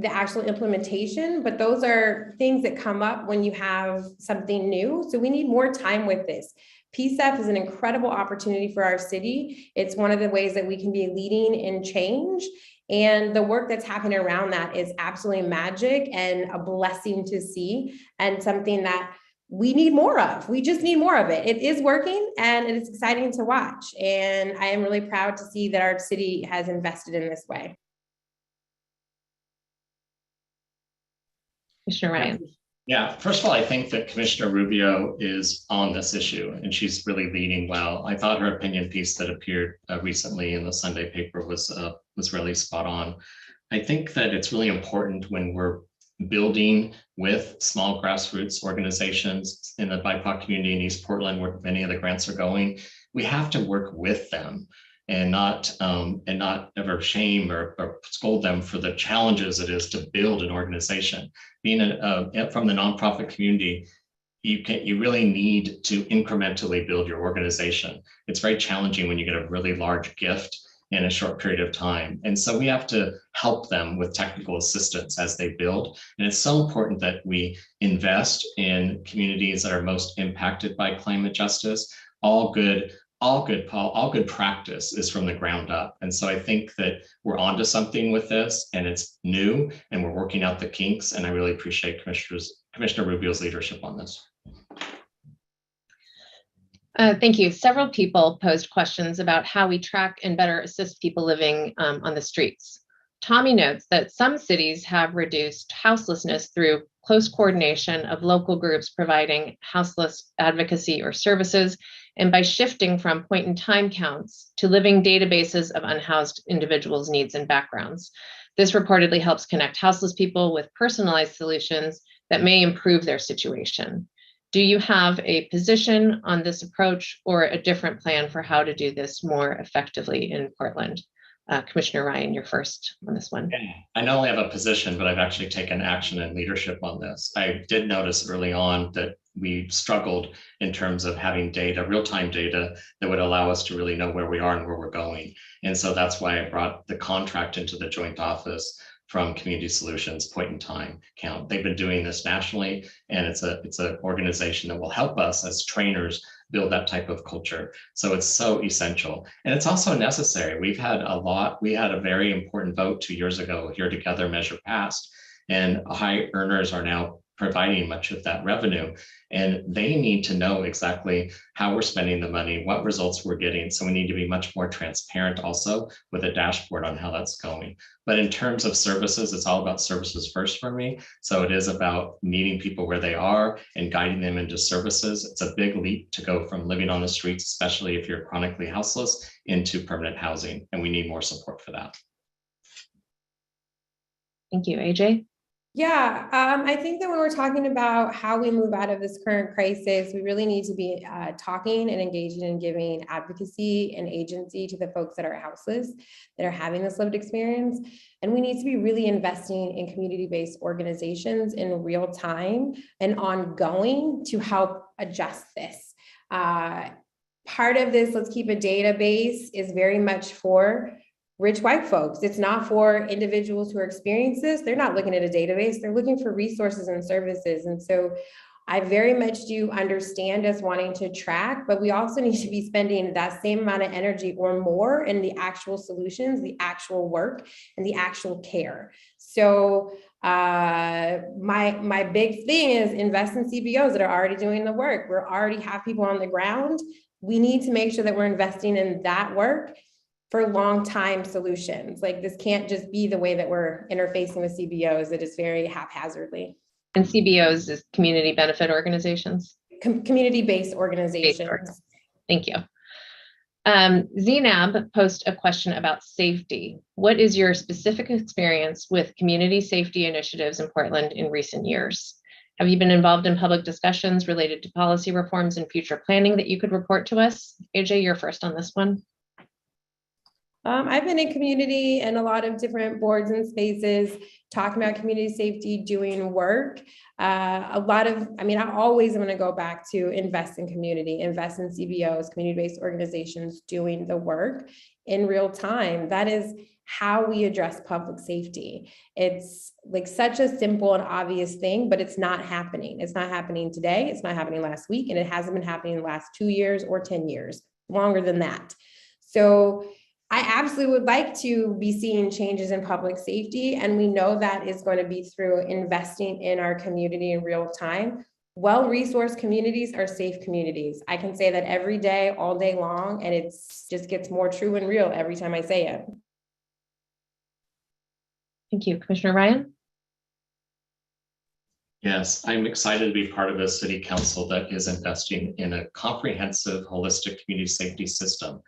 actual implementation, but those are things that come up when you have something new. So we need more time with this. PCEF is an incredible opportunity for our city. It's one of the ways that we can be leading in change. And the work that's happening around that is absolutely magic and a blessing to see, and something that we need more of. We just need more of it. It is working, and it is exciting to watch. And I am really proud to see that our city has invested in this way. Commissioner Ryan. Yeah, first of all, I think that Commissioner Rubio is on this issue, and she's really leading well. I thought her opinion piece that appeared recently in the Sunday paper was really spot on. I think that it's really important when we're building with small grassroots organizations in the BIPOC community in East Portland, where many of the grants are going. We have to work with them and not ever shame or scold them for the challenges it is to build an organization. Being from the nonprofit community, you really need to incrementally build your organization. It's very challenging when you get a really large gift in a short period of time. And so we have to help them with technical assistance as they build. And it's so important that we invest in communities that are most impacted by climate justice. All good practice is from the ground up. And so I think that we're onto something with this, and it's new, and we're working out the kinks. And I really appreciate Commissioner Rubio's leadership on this. Thank you. Several people posed questions about how we track and better assist people living on the streets. Tommy notes that some cities have reduced houselessness through close coordination of local groups providing houseless advocacy or services, and by shifting from point-in-time counts to living databases of unhoused individuals' needs and backgrounds. This reportedly helps connect houseless people with personalized solutions that may improve their situation. Do you have a position on this approach or a different plan for how to do this more effectively in Portland? Commissioner Ryan, you're first on this one. I not only have a position, but I've actually taken action and leadership on this. I did notice early on that we struggled in terms of having data, real-time data that would allow us to really know where we are and where we're going. And so that's why I brought the contract into the joint office from Community Solutions Point in Time Count. They've been doing this nationally, and it's an organization that will help us as trainers build that type of culture. So it's so essential. And it's also necessary. We had a very important vote 2 years ago here together, measure passed, and high earners are now providing much of that revenue. And they need to know exactly how we're spending the money, what results we're getting. So we need to be much more transparent also with a dashboard on how that's going. But in terms of services, it's all about services first for me. So it is about meeting people where they are and guiding them into services. It's a big leap to go from living on the streets, especially if you're chronically houseless, into permanent housing. And we need more support for that. Thank you. AJ? Yeah, I think that when we're talking about how we move out of this current crisis, we really need to be talking and engaging and giving advocacy and agency to the folks that are houseless, that are having this lived experience. And we need to be really investing in community-based organizations in real time and ongoing to help adjust this. Part of this, let's keep a database, is very much for rich white folks. It's not for individuals who are experiencing this. They're not looking at a database. They're looking for resources and services. And so I very much do understand us wanting to track, but we also need to be spending that same amount of energy or more in the actual solutions, the actual work, and the actual care. So my big thing is invest in CBOs that are already doing the work. We already have people on the ground. We need to make sure that we're investing in that work for long time solutions. Like, this can't just be the way that we're interfacing with CBOs. It is very haphazardly. And CBOs is community benefit organizations? Community-based organizations. Thank you. Zainab posed a question about safety. What is your specific experience with community safety initiatives in Portland in recent years? Have you been involved in public discussions related to policy reforms and future planning that you could report to us? AJ, you're first on this one. I've been in community and a lot of different boards and spaces talking about community safety, doing work. I always am going to go back to invest in community, invest in CBOs, community-based organizations doing the work in real time. That is how we address public safety. It's like such a simple and obvious thing, but it's not happening. It's not happening today. It's not happening last week, and it hasn't been happening in the last 2 years or 10 years, longer than that. So I absolutely would like to be seeing changes in public safety, and we know that is going to be through investing in our community in real time. Well-resourced communities are safe communities. I can say that every day, all day long, and it just gets more true and real every time I say it. Thank you. Commissioner Ryan? Yes, I'm excited to be part of a city council that is investing in a comprehensive, holistic community safety system.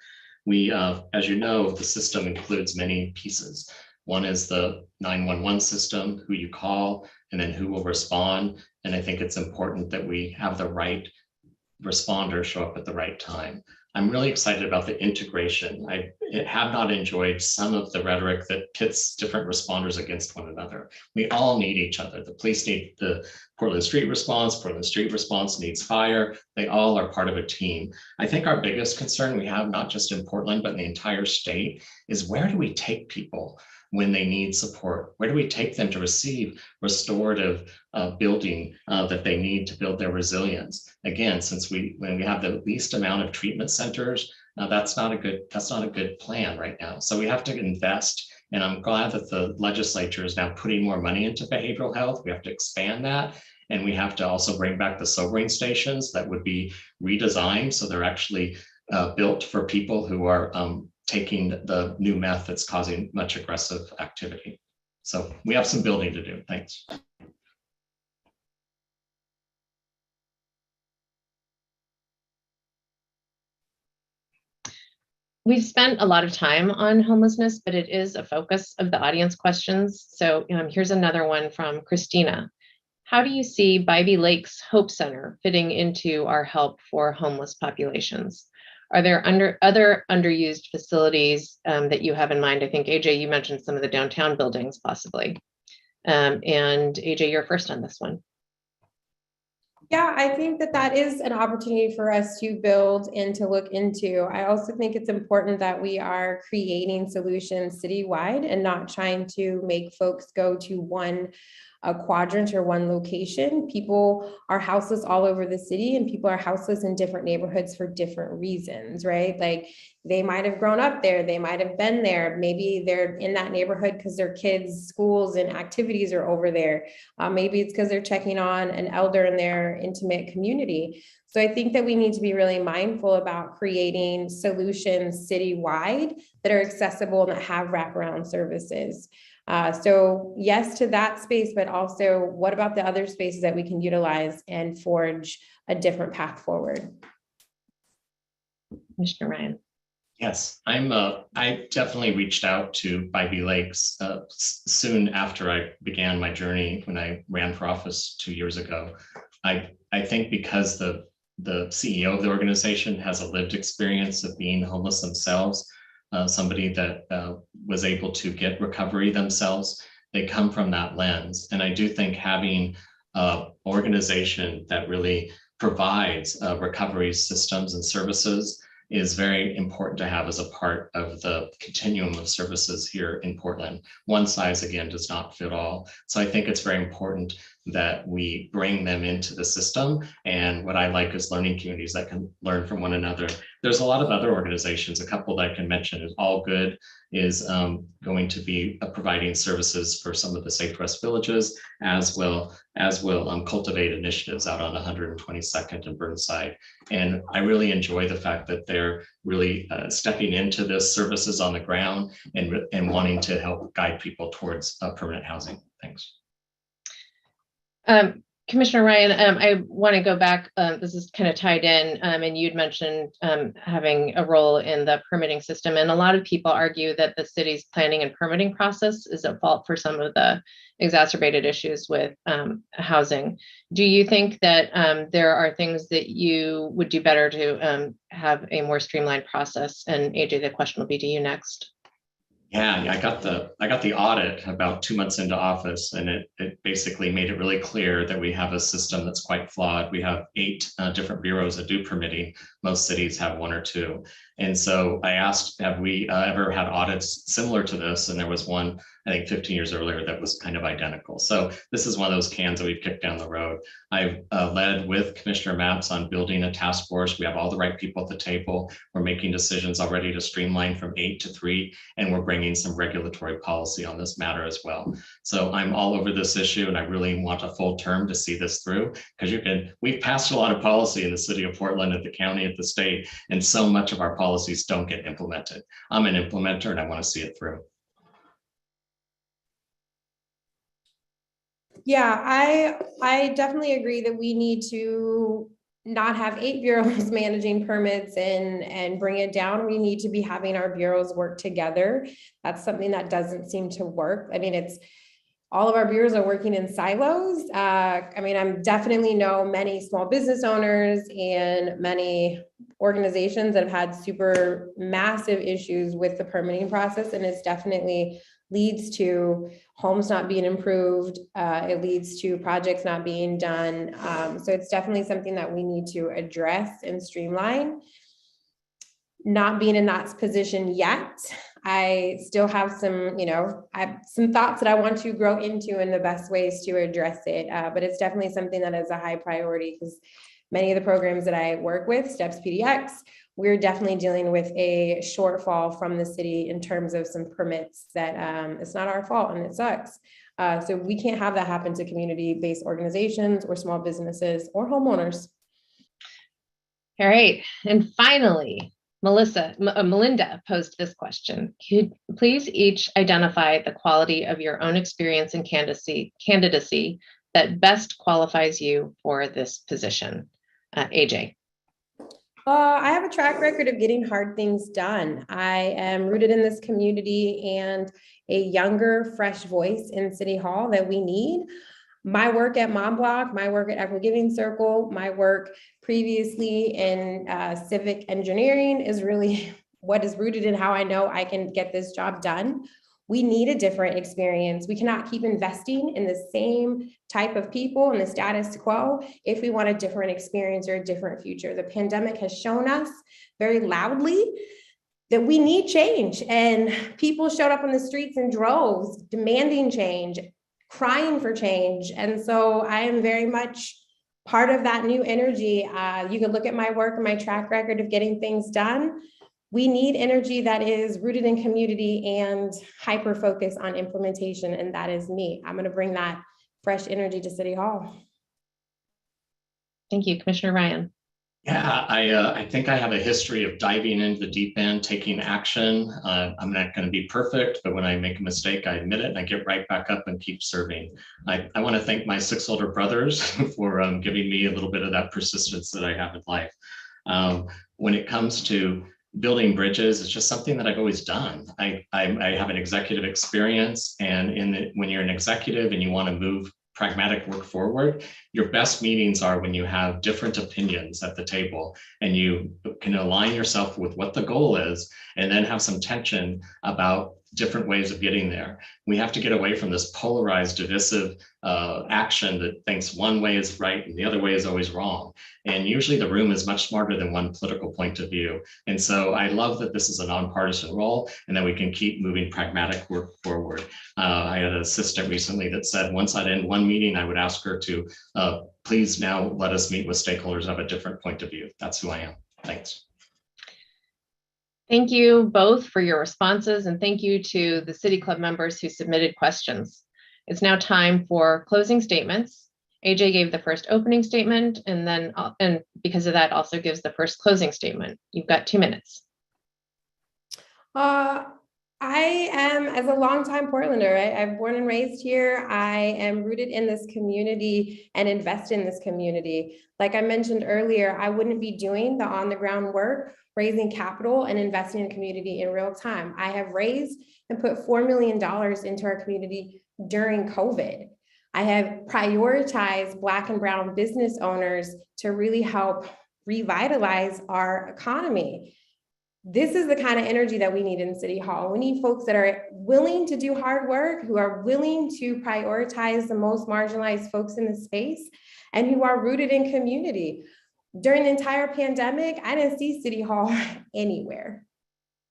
We, as you know, the system includes many pieces. One is the 911 system, who you call, and then who will respond. And I think it's important that we have the right responder show up at the right time. I'm really excited about the integration. I have not enjoyed some of the rhetoric that pits different responders against one another. We all need each other. The police need the Portland Street Response needs fire. They all are part of a team. I think our biggest concern we have, not just in Portland, but in the entire state, is where do we take people when they need support? Where do we take them to receive restorative building that they need to build their resilience? Again, when we have the least amount of treatment centers, that's not a good plan right now. So we have to invest, and I'm glad that the legislature is now putting more money into behavioral health. We have to expand that, and we have to also bring back the sobering stations that would be redesigned so they're actually built for people who are taking the new meth that's causing much aggressive activity. So we have some building to do. Thanks. We've spent a lot of time on homelessness, but it is a focus of the audience questions. So here's another one from Christina. How do you see Bybee Lake's Hope Center fitting into our help for homeless populations? Are there other underused facilities that you have in mind? I think, AJ, you mentioned some of the downtown buildings possibly. And AJ, you're first on this one. Yeah, I think that is an opportunity for us to build and to look into. I also think it's important that we are creating solutions citywide and not trying to make folks go to one quadrant or one location. People are houseless all over the city, and people are houseless in different neighborhoods for different reasons, right? Like they might have grown up there, they might have been there, maybe they're in that neighborhood because their kids' schools and activities are over there. Maybe it's because they're checking on an elder in their intimate community. So I think that we need to be really mindful about creating solutions citywide that are accessible and that have wraparound services. So yes to that space, but also what about the other spaces that we can utilize and forge a different path forward? Commissioner Ryan. Yes, I definitely reached out to Bybee Lakes soon after I began my journey when I ran for office 2 years ago. I think because the CEO of the organization has a lived experience of being homeless themselves, somebody that was able to get recovery themselves, they come from that lens. And I do think having an organization that really provides recovery systems and services is very important to have as a part of the continuum of services here in Portland. One size, again, does not fit all. So I think it's very important that we bring them into the system. And what I like is learning communities that can learn from one another. There's a lot of other organizations, a couple that I can mention is All Good is going to be providing services for some of the Safe Rest villages, as will Cultivate initiatives out on 122nd and Burnside. And I really enjoy the fact that they're really stepping into this services on the ground and wanting to help guide people towards permanent housing. Thanks. Commissioner Ryan, I want to go back. This is kind of tied in, and you'd mentioned having a role in the permitting system. And a lot of people argue that the city's planning and permitting process is at fault for some of the exacerbated issues with housing. Do you think that there are things that you would do better to have a more streamlined process? And AJ, the question will be to you next. Yeah, I got the audit about 2 months into office, and it basically made it really clear that we have a system that's quite flawed. We have 8 different bureaus that do permitting. Most cities have 1 or 2. And so I asked, have we ever had audits similar to this? And there was one, I think 15 years earlier, that was kind of identical. So this is one of those cans that we've kicked down the road. I've led with Commissioner Mapps on building a task force. We have all the right people at the table. We're making decisions already to streamline from 8 to 3, and we're bringing some regulatory policy on this matter as well. So I'm all over this issue, and I really want a full term to see this through, because we've passed a lot of policy in the city of Portland, at the county, at the state, and so much of our policies don't get implemented. I'm an implementer and I want to see it through. Yeah, I definitely agree that we need to not have 8 bureaus managing permits and bring it down. We need to be having our bureaus work together. That's something that doesn't seem to work. I mean, all of our bureaus are working in silos. I'm definitely know many small business owners and many organizations that have had super massive issues with the permitting process, and it's definitely leads to homes not being improved. It leads to projects not being done. So it's definitely something that we need to address and streamline. Not being in that position yet, I still have some, I have some thoughts that I want to grow into in the best ways to address it. But it's definitely something that is a high priority because many of the programs that I work with, STEPS PDX, we're definitely dealing with a shortfall from the city in terms of some permits that it's not our fault and it sucks. So we can't have that happen to community-based organizations or small businesses or homeowners. All right. And finally, Melinda posed this question. Could you please each identify the quality of your own experience and candidacy that best qualifies you for this position? AJ. I have a track record of getting hard things done. I am rooted in this community and a younger, fresh voice in City Hall that we need. My work at Mom Block, my work at Equitable Giving Circle, my work previously in civic engineering is really what is rooted in how I know I can get this job done. We need a different experience. We cannot keep investing in the same type of people and the status quo if we want a different experience or a different future. The pandemic has shown us very loudly that we need change, and people showed up on the streets in droves demanding change, crying for change. And so I am very much part of that new energy. You can look at my work and my track record of getting things done. We need energy that is rooted in community and hyper focus on implementation. And that is me. I'm going to bring that fresh energy to City Hall. Thank you, Commissioner Ryan. Yeah, I think I have a history of diving into the deep end, taking action. I'm not going to be perfect, but when I make a mistake, I admit it and I get right back up and keep serving. I want to thank my 6 older brothers for giving me a little bit of that persistence that I have in life. When it comes to building bridges, it's just something that I've always done. I have an executive experience, and when you're an executive and you want to move pragmatic work forward, your best meetings are when you have different opinions at the table and you can align yourself with what the goal is and then have some tension about different ways of getting there. We have to get away from this polarized, divisive action that thinks one way is right and the other way is always wrong. And usually the room is much smarter than one political point of view. And so I love that this is a nonpartisan role and that we can keep moving pragmatic work forward. I had an assistant recently that said once I'd end one meeting, I would ask her to please now let us meet with stakeholders of a different point of view. That's who I am. Thanks. Thank you both for your responses, and thank you to the City Club members who submitted questions. It's now time for closing statements. AJ gave the first opening statement, and because of that also gives the first closing statement. You've got 2 minutes. I am, as a longtime Portlander, right? I'm born and raised here. I am rooted in this community and invest in this community. Like I mentioned earlier, I wouldn't be doing the on-the-ground work, raising capital and investing in community in real time. I have raised and put $4 million into our community during COVID. I have prioritized Black and Brown business owners to really help revitalize our economy. This is the kind of energy that we need in City Hall. We need folks that are willing to do hard work, who are willing to prioritize the most marginalized folks in the space, and who are rooted in community. During the entire pandemic, I didn't see City Hall anywhere.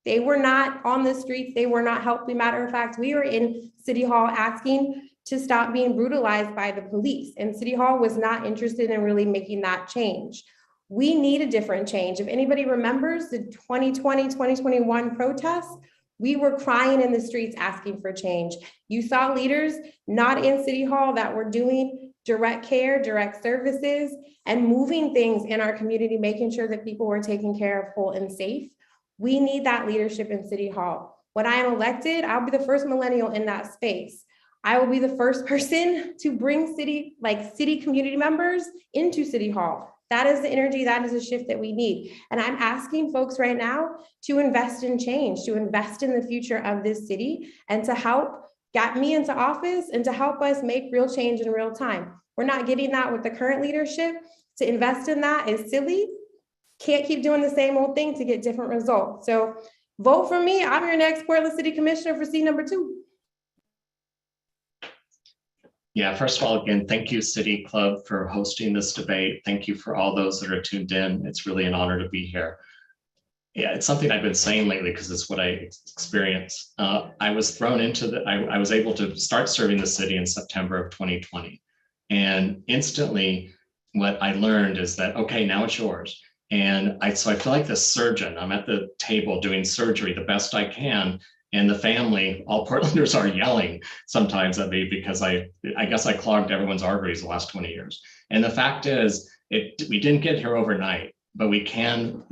They were not on the streets. They were not helping. Matter of fact, we were in City Hall asking to stop being brutalized by the police, and City Hall was not interested in really making that change. We need a different change. If anybody remembers the 2020, 2021 protests, we were crying in the streets asking for change. You saw leaders not in City Hall that were doing direct care, direct services, and moving things in our community, making sure that people were taken care of, whole, and safe. We need that leadership in City Hall. When I am elected, I'll be the first millennial in that space. I will be the first person to bring city community members into City Hall. That is the energy, that is the shift that we need. And I'm asking folks right now to invest in change, to invest in the future of this city, and to help got me into office and to help us make real change in real time. We're not getting that with the current leadership. To invest in that is silly. Can't keep doing the same old thing to get different results. So vote for me. I'm your next Portland City Commissioner for seat number 2. Yeah, first of all, again, thank you, City Club, for hosting this debate. Thank you for all those that are tuned in. It's really an honor to be here. Yeah, it's something I've been saying lately because it's what I experience. I was thrown into I was able to start serving the city in September of 2020. And instantly, what I learned is that, okay, now it's yours. And so I feel like this surgeon. I'm at the table doing surgery the best I can. And the family, all Portlanders, are yelling sometimes at me because I guess I clogged everyone's arteries the last 20 years. And the fact is, we didn't get here overnight, but we can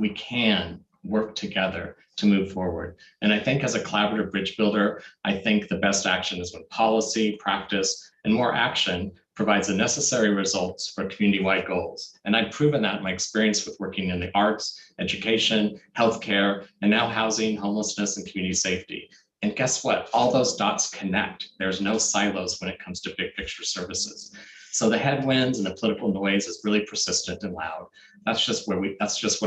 work together to move forward. And I think as a collaborative bridge builder, I think the best action is when policy, practice, and more action provides the necessary results for community-wide goals. And I've proven that in my experience with working in the arts, education, healthcare, and now housing, homelessness, and community safety. And guess what? All those dots connect. There's no silos when it comes to big picture services. So the headwinds and the political noise is really persistent and loud. That's just what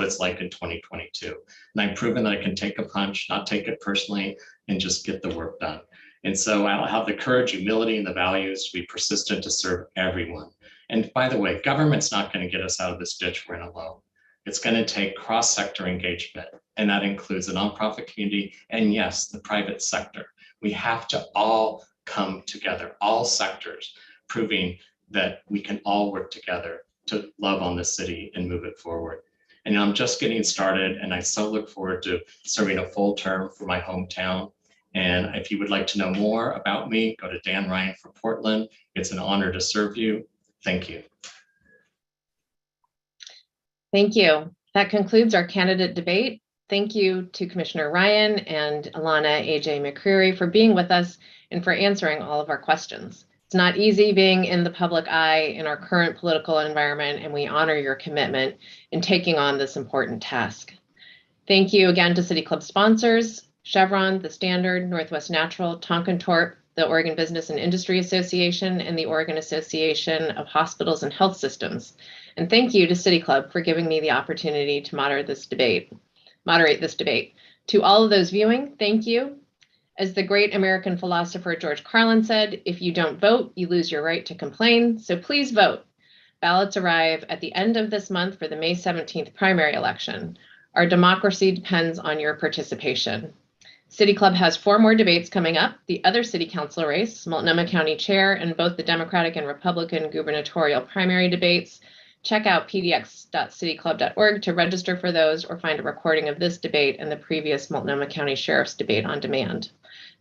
it's like in 2022. And I've proven that I can take a punch, not take it personally, and just get the work done. And so I'll have the courage, humility, and the values to be persistent to serve everyone. And by the way, government's not going to get us out of this ditch we're in alone. It's going to take cross-sector engagement, and that includes the nonprofit community and, yes, the private sector. We have to all come together, all sectors, proving that we can all work together to love on the city and move it forward. And I'm just getting started, and I so look forward to serving a full term for my hometown. And if you would like to know more about me, go to Dan Ryan for Portland. It's an honor to serve you. Thank you. Thank you. That concludes our candidate debate. Thank you to Commissioner Ryan and Alana AJ McCreary for being with us and for answering all of our questions. It's not easy being in the public eye in our current political environment, and we honor your commitment in taking on this important task. Thank you again to City Club sponsors, Chevron, The Standard, Northwest Natural, Tonkin Torp, the Oregon Business and Industry Association, and the Oregon Association of Hospitals and Health Systems. And thank you to City Club for giving me the opportunity to moderate this debate. To all of those viewing, thank you. As the great American philosopher George Carlin said, if you don't vote, you lose your right to complain. So please vote. Ballots arrive at the end of this month for the May 17th primary election. Our democracy depends on your participation. City Club has 4 more debates coming up. The other city council race, Multnomah County Chair, and both the Democratic and Republican gubernatorial primary debates. Check out pdx.cityclub.org to register for those or find a recording of this debate and the previous Multnomah County Sheriff's debate on demand.